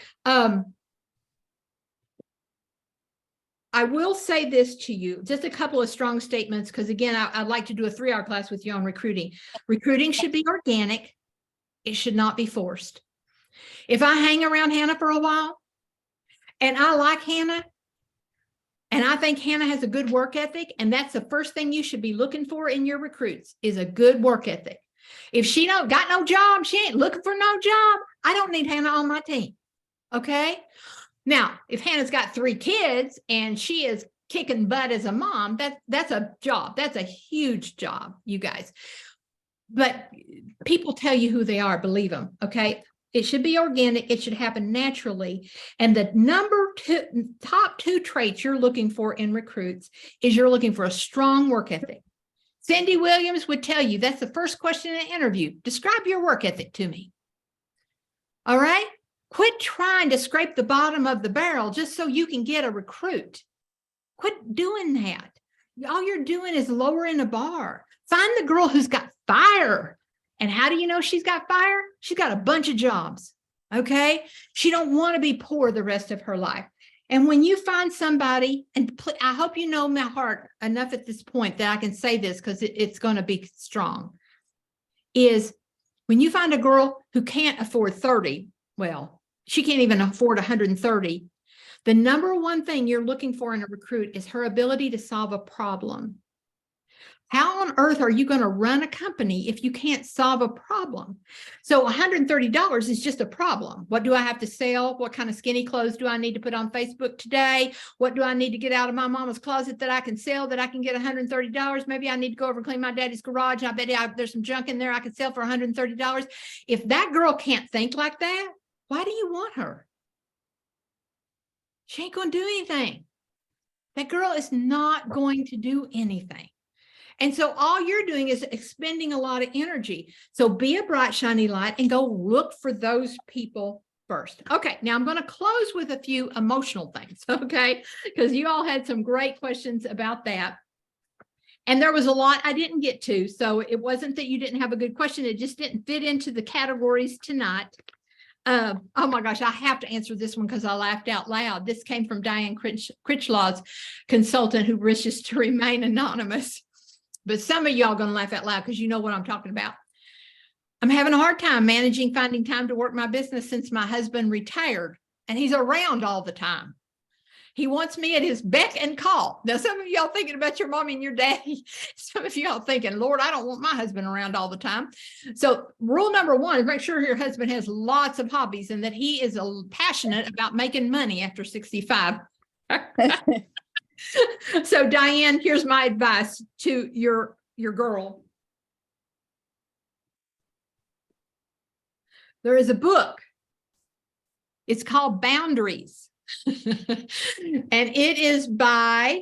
I will say this to you, just a couple of strong statements, because again, I'd like to do a 3-hour class with you on recruiting. Recruiting should be organic. It should not be forced. If I hang around Hannah for a while and I like Hannah and I think Hannah has a good work ethic, and that's the first thing you should be looking for in your recruits is a good work ethic. If she don't got no job, she ain't looking for no job, I don't need Hannah on my team. Okay. Now, if Hannah's got 3 kids and she is kicking butt as a mom, that's a job. That's a huge job, you guys. But people tell you who they are, believe them, okay? It should be organic. It should happen naturally. And the top 2 traits you're looking for in recruits is you're looking for a strong work ethic. Cindy Williams would tell you that's the first question in an interview. Describe your work ethic to me. All right? Quit trying to scrape the bottom of the barrel just so you can get a recruit. Quit doing that. All you're doing is lowering the bar. Find the girl who's got fire. And how do you know she's got fire? She's got a bunch of jobs. Okay? She don't want to be poor the rest of her life. And when you find somebody, and I hope you know my heart enough at this point that I can say this because it's going to be strong, is when you find a girl who can't afford 30, well, she can't even afford 130. The number one thing you're looking for in a recruit is her ability to solve a problem. How on earth are you going to run a company if you can't solve a problem? So $130 is just a problem. What do I have to sell? What kind of skinny clothes do I need to put on Facebook today? What do I need to get out of my mama's closet that I can sell that I can get $130? Maybe I need to go over and clean my daddy's garage. I bet there's some junk in there I could sell for $130. If that girl can't think like that, why do you want her? She ain't going to do anything. That girl is not going to do anything. And so all you're doing is expending a lot of energy. So be a bright, shiny light and go look for those people first. Okay, now I'm going to close with a few emotional things, okay? Because you all had some great questions about that. And there was a lot I didn't get to. So it wasn't that you didn't have a good question. It just didn't fit into the categories tonight. Oh my gosh, I have to answer this one because I laughed out loud. This came from Diane Critchlaw's consultant who wishes to remain anonymous. But some of y'all going to laugh out loud because you know what I'm talking about. I'm having a hard time finding time to work my business since my husband retired, and he's around all the time. He wants me at his beck and call. Now, some of y'all thinking about your mommy and your daddy. Some of y'all thinking, Lord, I don't want my husband around all the time. So rule number 1 is make sure your husband has lots of hobbies and that he is passionate about making money after 65. So Diane, here's my advice to your girl. There is a book. It's called Boundaries. And it is by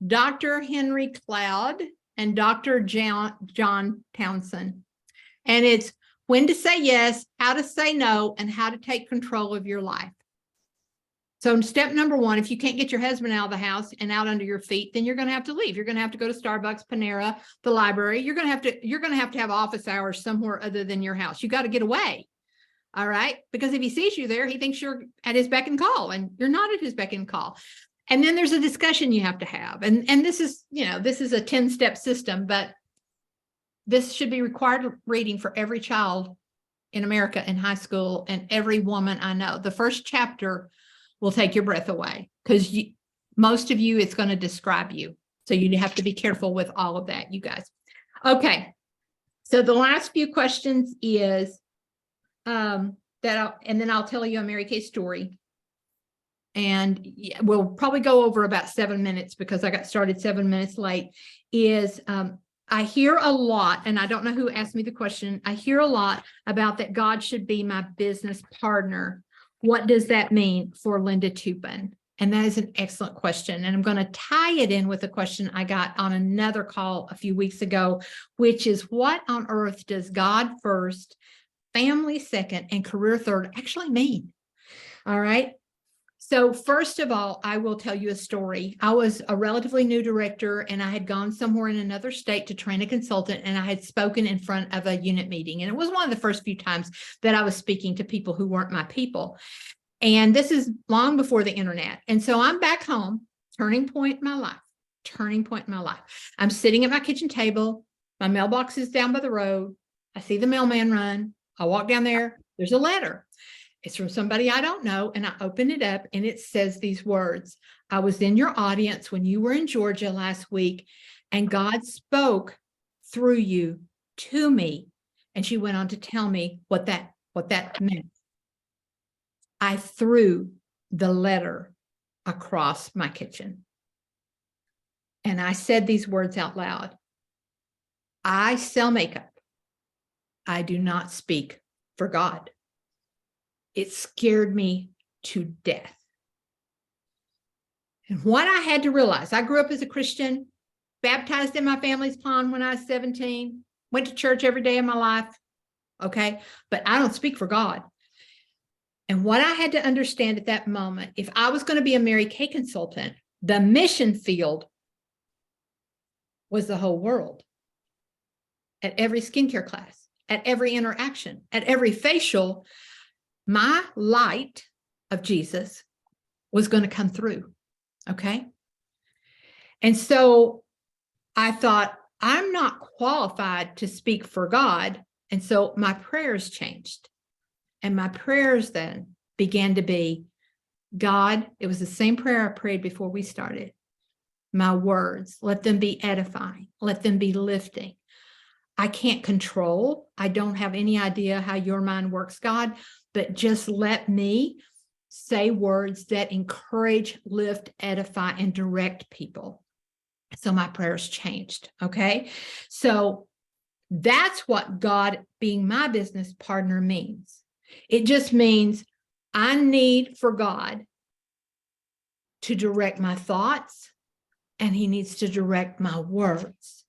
Dr. Henry Cloud and Dr. John Townsend. And it's when to say yes, how to say no, and how to take control of your life. So step number 1, if you can't get your husband out of the house and out under your feet, then you're going to have to leave. You're going to have to go to Starbucks, Panera, the library. You're going to have office hours somewhere other than your house. You got to get away. All right. Because if he sees you there, he thinks you're at his beck and call, and you're not at his beck and call. And then there's a discussion you have to have. And this is, this is a 10-step system, but this should be required reading for every child in America in high school and every woman I know. The first chapter will take your breath away because most of you, it's going to describe you. So you have to be careful with all of that, you guys. Okay. So the last few questions is and then I'll tell you a Mary Kay story. And we'll probably go over about 7 minutes because I got started 7 minutes late. I hear a lot, and I don't know who asked me the question. I hear a lot about that God should be my business partner. What does that mean for Linda Toupin? And that is an excellent question. And I'm going to tie it in with a question I got on another call a few weeks ago, which is, what on earth does God first, family second, and career third actually mean? All right. So first of all, I will tell you a story. I was a relatively new director, and I had gone somewhere in another state to train a consultant, and I had spoken in front of a unit meeting. And it was one of the first few times that I was speaking to people who weren't my people. And this is long before the internet. And so I'm back home, turning point in my life. I'm sitting at my kitchen table. My mailbox is down by the road. I see the mailman run. I walk down there. There's a letter. It's from somebody I don't know, and I open it up, and it says these words: I was in your audience when you were in Georgia last week, and God spoke through you to me. And she went on to tell me what that meant. I threw the letter across my kitchen, and I said these words out loud: I sell makeup. I do not speak for God. It scared me to death. And what I had to realize, I grew up as a Christian, baptized in my family's pond when I was 17, went to church every day of my life, okay? But I don't speak for God. And what I had to understand at that moment, if I was going to be a Mary Kay consultant, the mission field was the whole world. At every skincare class, at every interaction, at every facial, my light of Jesus was going to come through. Okay. And so I thought, I'm not qualified to speak for God. And so my prayers changed. And my prayers then began to be, God, it was the same prayer I prayed before we started. My words, let them be edifying. Let them be lifting. I can't control. I don't have any idea how your mind works, God, but just let me say words that encourage, lift, edify, and direct people. So my prayers changed. Okay. So that's what God being my business partner means. It just means I need for God to direct my thoughts, and he needs to direct my words.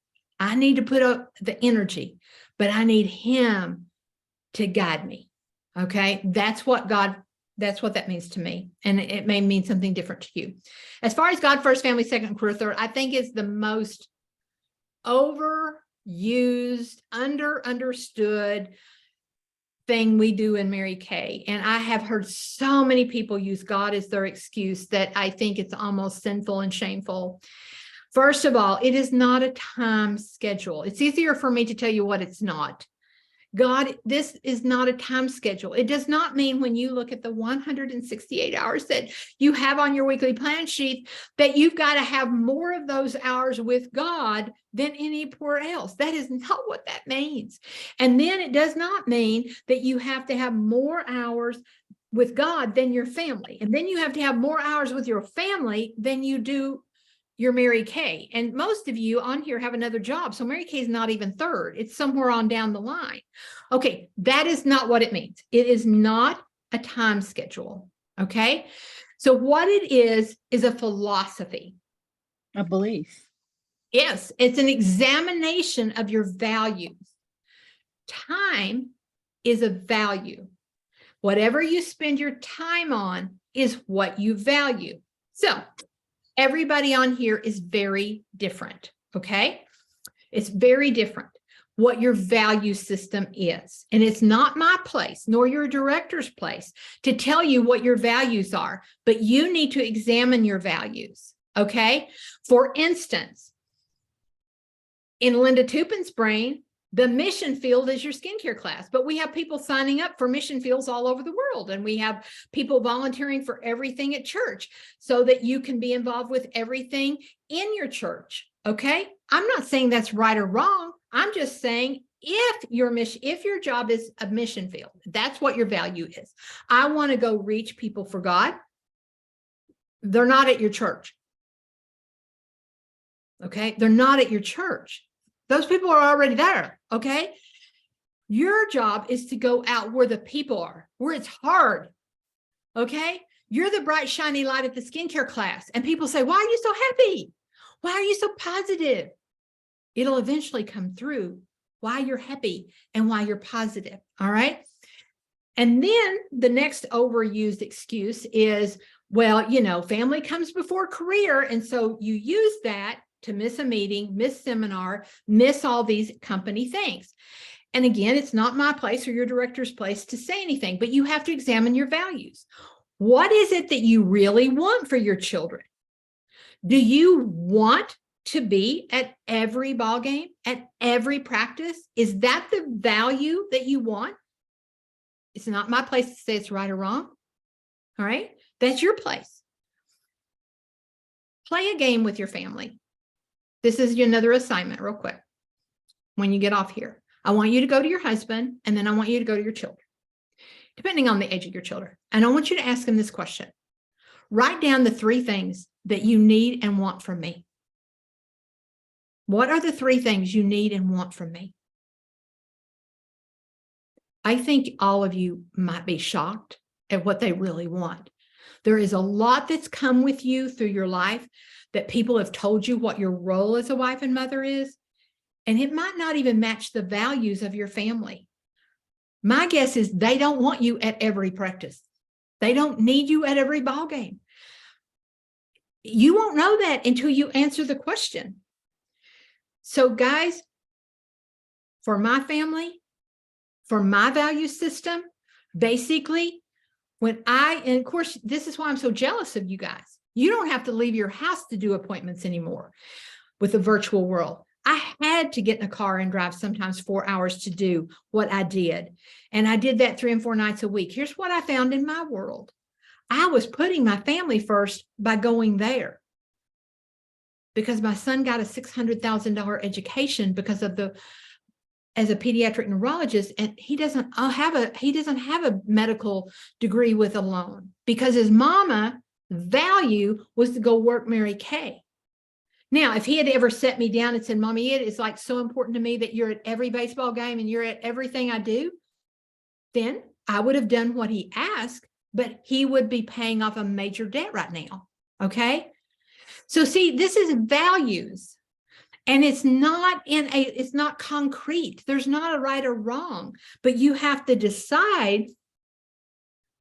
I need to put up the energy, but I need him to guide me. Okay. That's what that means to me. And it may mean something different to you. As far as God first, family second, career third, I think is the most overused, understood thing we do in Mary Kay. And I have heard so many people use God as their excuse that I think it's almost sinful and shameful. First of all, it is not a time schedule. It's easier for me to tell you what it's not. God, this is not a time schedule. It does not mean when you look at the 168 hours that you have on your weekly plan sheet that you've got to have more of those hours with God than anywhere else. That is not what that means. And then it does not mean that you have to have more hours with God than your family. And then you have to have more hours with your family than you do your Mary Kay. And most of you on here have another job. So Mary Kay is not even third. It's somewhere on down the line. Okay. That is not what it means. It is not a time schedule. Okay. So what it is a philosophy. A belief. Yes. It's an examination of your values. Time is a value. Whatever you spend your time on is what you value. So everybody on here is very different, okay? It's very different what your value system is. And it's not my place, nor your director's place to tell you what your values are, but you need to examine your values, okay? For instance, in Linda Toupin's brain, the mission field is your skincare class, but we have people signing up for mission fields all over the world. And we have people volunteering for everything at church so that you can be involved with everything in your church. Okay. I'm not saying that's right or wrong. I'm just saying if your job is a mission field, that's what your value is. I want to go reach people for God. They're not at your church. Okay. They're not at your church. Those people are already there. Okay. Your job is to go out where the people are, where it's hard. Okay. You're the bright, shiny light at the skincare class. And people say, why are you so happy? Why are you so positive? It'll eventually come through why you're happy and why you're positive. All right. And then the next overused excuse is, well, family comes before career. And so you use that to miss a meeting, miss seminar, miss all these company things. And again, it's not my place or your director's place to say anything, but you have to examine your values. What is it that you really want for your children? Do you want to be at every ball game, at every practice? Is that the value that you want? It's not my place to say it's right or wrong. All right. That's your place. Play a game with your family. This is another assignment real quick. When you get off here, I want you to go to your husband, and then I want you to go to your children, depending on the age of your children. And I want you to ask them this question. Write down the 3 things that you need and want from me. What are the 3 things you need and want from me? I think all of you might be shocked at what they really want. There is a lot that's come with you through your life that people have told you what your role as a wife and mother is, and it might not even match the values of your family. My guess is they don't want you at every practice. They don't need you at every ball game. You won't know that until you answer the question. So guys, for my family, for my value system, basically, and of course, this is why I'm so jealous of you guys. You don't have to leave your house to do appointments anymore with the virtual world. I had to get in a car and drive sometimes 4 hours to do what I did. And I did that 3 and 4 nights a week. Here's what I found in my world. I was putting my family first by going there, because my son got a $600,000 education because of as a pediatric neurologist, and he doesn't have a medical degree with a loan, because his mama value was to go work Mary Kay. Now, if he had ever set me down and said, Mommy, it is like so important to me that you're at every baseball game and you're at everything I do, then I would have done what he asked, but he would be paying off a major debt right now. Okay. So see, this is values, and it's not concrete. There's not a right or wrong, but you have to decide,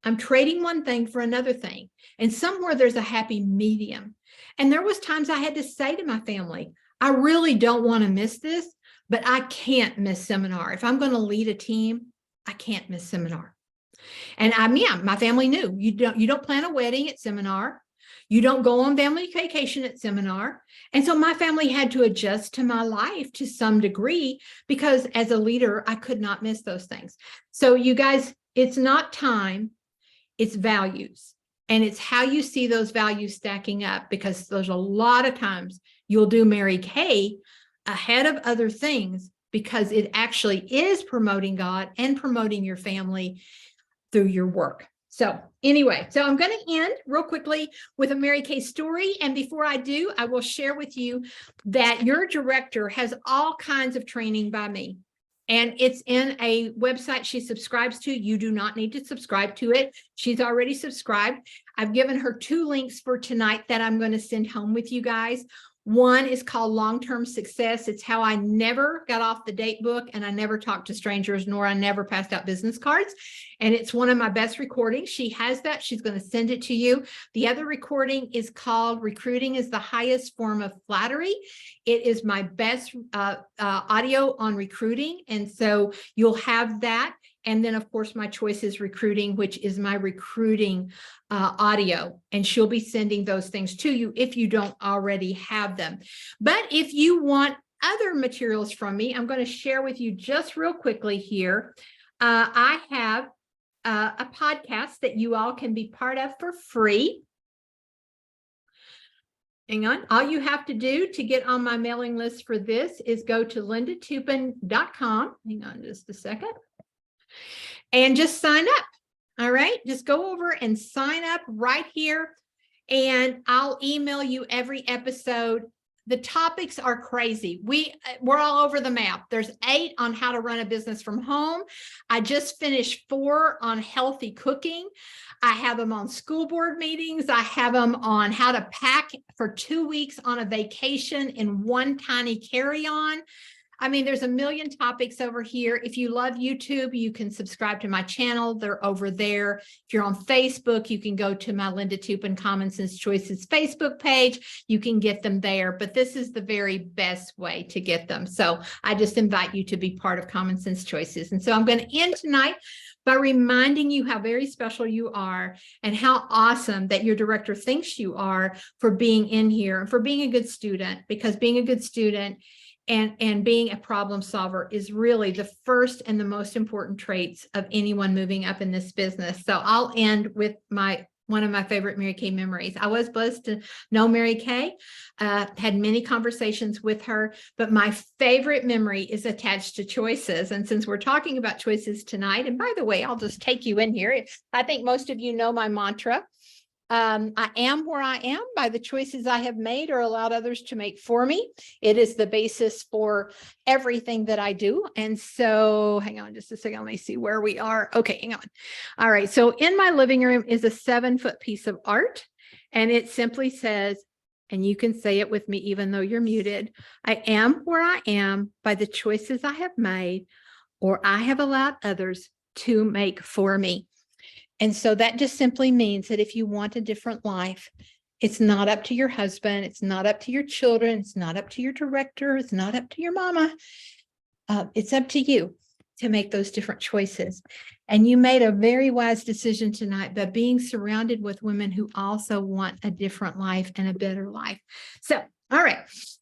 I'm trading one thing for another thing. And somewhere there's a happy medium. And there was times I had to say to my family, I really don't want to miss this, but I can't miss seminar. If I'm going to lead a team, I can't miss seminar. And my family knew you don't plan a wedding at seminar. You don't go on family vacation at seminar. And so my family had to adjust to my life to some degree, because as a leader, I could not miss those things. So you guys, it's not time, it's values. And it's how you see those values stacking up, because there's a lot of times you'll do Mary Kay ahead of other things because it actually is promoting God and promoting your family through your work. So anyway, so I'm going to end real quickly with a Mary Kay story. And before I do, I will share with you that your director has all kinds of training by me. And it's in a website she subscribes to. You do not need to subscribe to it. She's already subscribed. I've given her 2 links for tonight that I'm going to send home with you guys. One is called Long-Term Success. It's how I never got off the date book, and I never talked to strangers, nor I never passed out business cards. And it's one of my best recordings. She has that. She's going to send it to you. The other recording is called Recruiting is the Highest Form of Flattery. It is my best audio on recruiting. And so you'll have that. And then, of course, my choice is recruiting, which is my recruiting audio. And she'll be sending those things to you if you don't already have them. But if you want other materials from me, I'm going to share with you just real quickly here. I have a podcast that you all can be part of for free. Hang on. All you have to do to get on my mailing list for this is go to lindatoupin.com. Hang on just a second. And just sign up. All right. Just go over and sign up right here. And I'll email you every episode. The topics are crazy. We're all over the map. There's 8 on how to run a business from home. I just finished 4 on healthy cooking. I have them on school board meetings. I have them on how to pack for 2 weeks on a vacation in one tiny carry-on. I mean, there's a million topics over here. If you love YouTube, you can subscribe to my channel. They're over there. If you're on Facebook, you can go to my Linda Toupin Common Sense Choices Facebook page. You can get them there, but this is the very best way to get them. So I just invite you to be part of Common Sense Choices. And so I'm going to end tonight by reminding you how very special you are and how awesome that your director thinks you are for being in here and for being a good student, because being a good student and being a problem solver is really the first and the most important traits of anyone moving up in this business. So I'll end with one of my favorite Mary Kay memories. I was blessed to know Mary Kay, had many conversations with her, but my favorite memory is attached to choices. And since we're talking about choices tonight, and by the way, I'll just take you in here. I think most of you know my mantra. I am where I am by the choices I have made or allowed others to make for me. It is the basis for everything that I do. And so hang on just a second. Let me see where we are. Okay, hang on. All right. So in my living room is a 7-foot piece of art. And it simply says, and you can say it with me, even though you're muted, I am where I am by the choices I have made or I have allowed others to make for me. And so that just simply means that if you want a different life, it's not up to your husband. It's not up to your children. It's not up to your director. It's not up to your mama. It's up to you to make those different choices. And you made a very wise decision tonight by being surrounded with women who also want a different life and a better life. So, all right.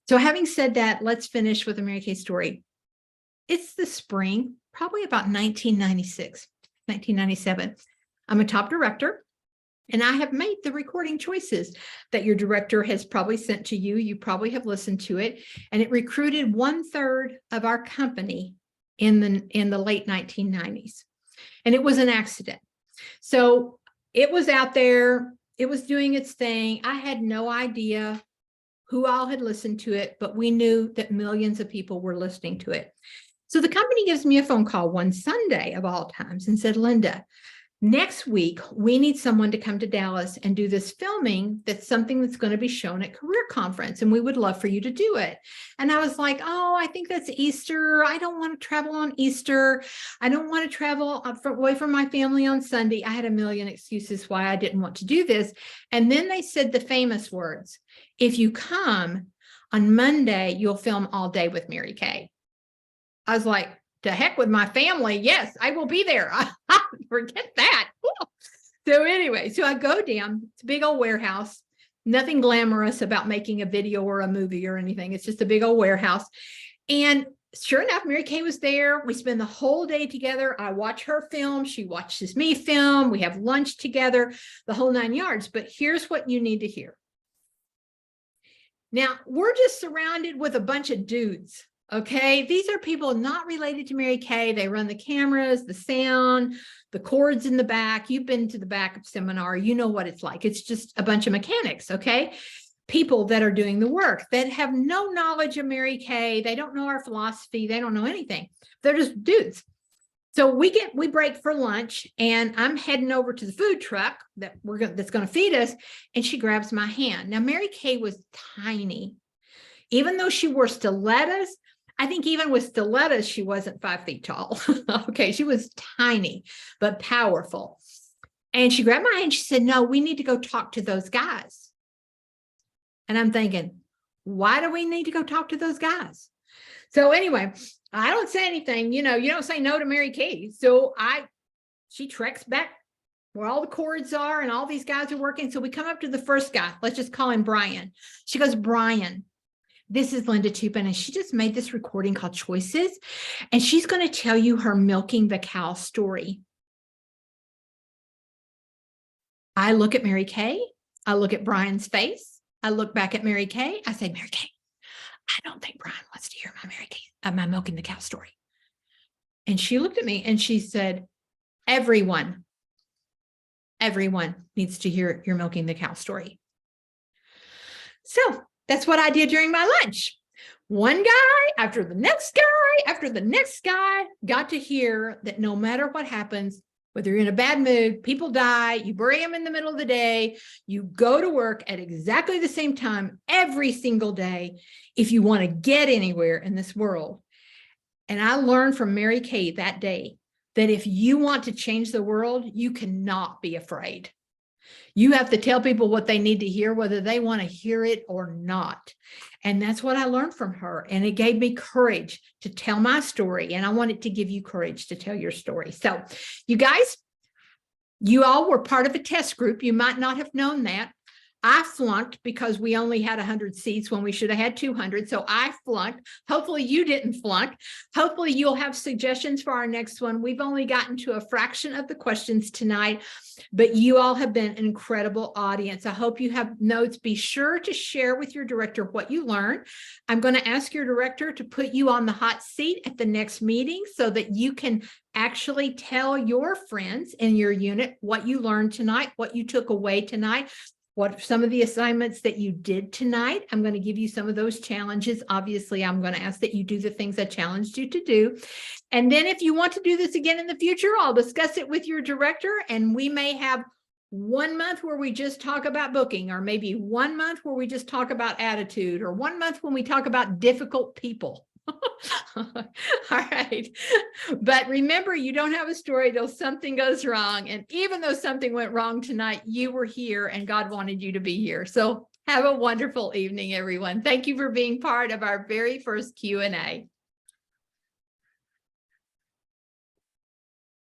So having said that, let's finish with a Mary Kay story. It's the spring, probably about 1996, 1997. I'm a top director, and I have made the recording choices that your director has probably sent to you. You probably have listened to it, and it recruited 1/3 of our company in the late 1990s, and it was an accident. So it was out there. It was doing its thing. I had no idea who all had listened to it, but we knew that millions of people were listening to it. So the company gives me a phone call one Sunday of all times and said, Linda, next week, we need someone to come to Dallas and do this filming. That's something that's going to be shown at Career Conference, and we would love for you to do it. And I was like, oh, I think that's Easter. I don't want to travel on Easter. I don't want to travel away from my family on Sunday. I had a million excuses why I didn't want to do this. And then they said the famous words, if you come on Monday, you'll film all day with Mary Kay. I was like, to heck with my family. Yes, I will be there. Forget that. So anyway, so I go down. It's a big old warehouse. Nothing glamorous about making a video or a movie or anything. It's just a big old warehouse. And sure enough, Mary Kay was there. We spend the whole day together. I watch her film. She watches me film. We have lunch together, the whole 9 yards. But here's what you need to hear. Now, we're just surrounded with a bunch of dudes. Okay, these are people not related to Mary Kay. They run the cameras, the sound, the cords in the back. You've been to the back of seminar. You know what it's like. It's just a bunch of mechanics, okay? People that are doing the work that have no knowledge of Mary Kay. They don't know our philosophy. They don't know anything. They're just dudes. So we break for lunch, and I'm heading over to the food truck that's going to feed us, and she grabs my hand. Now, Mary Kay was tiny. Even though she wore stilettos, I think even with stilettos, she wasn't 5 feet tall. Okay, she was tiny, but powerful. And she grabbed my hand. She said, no, we need to go talk to those guys. And I'm thinking, why do we need to go talk to those guys? So anyway, I don't say anything. You know, you don't say no to Mary Kay. So she treks back where all the cords are and all these guys are working. So we come up to the first guy. Let's just call him Brian. She goes, Brian, this is Linda Toupin, and she just made this recording called Choices, and she's going to tell you her milking the cow story. I look at Mary Kay. I look at Brian's face. I look back at Mary Kay. I say, Mary Kay, I don't think Brian wants to hear my milking the cow story. And she looked at me and she said, everyone needs to hear your milking the cow story. So that's what I did during my lunch. One guy after the next guy after the next guy got to hear that no matter what happens, whether you're in a bad mood, people die, you bury them in the middle of the day, you go to work at exactly the same time every single day if you want to get anywhere in this world. And I learned from Mary Kay that day that if you want to change the world, you cannot be afraid. You have to tell people what they need to hear, whether they want to hear it or not. And that's what I learned from her. And it gave me courage to tell my story. And I wanted to give you courage to tell your story. So you guys, you all were part of a test group. You might not have known that. I flunked because we only had 100 seats when we should have had 200. So I flunked. Hopefully you didn't flunk. Hopefully you'll have suggestions for our next one. We've only gotten to a fraction of the questions tonight, but you all have been an incredible audience. I hope you have notes. Be sure to share with your director what you learned. I'm going to ask your director to put you on the hot seat at the next meeting so that you can actually tell your friends in your unit what you learned tonight, what you took away tonight. What some of the assignments that you did tonight. I'm going to give you some of those challenges. Obviously, I'm going to ask that you do the things I challenged you to do. And then if you want to do this again in the future, I'll discuss it with your director. And we may have 1 month where we just talk about booking, or maybe 1 month where we just talk about attitude, or 1 month when we talk about difficult people. All right. But remember, you don't have a story till something goes wrong. And even though something went wrong tonight, you were here and God wanted you to be here. So have a wonderful evening, everyone. Thank you for being part of our very first Q&A.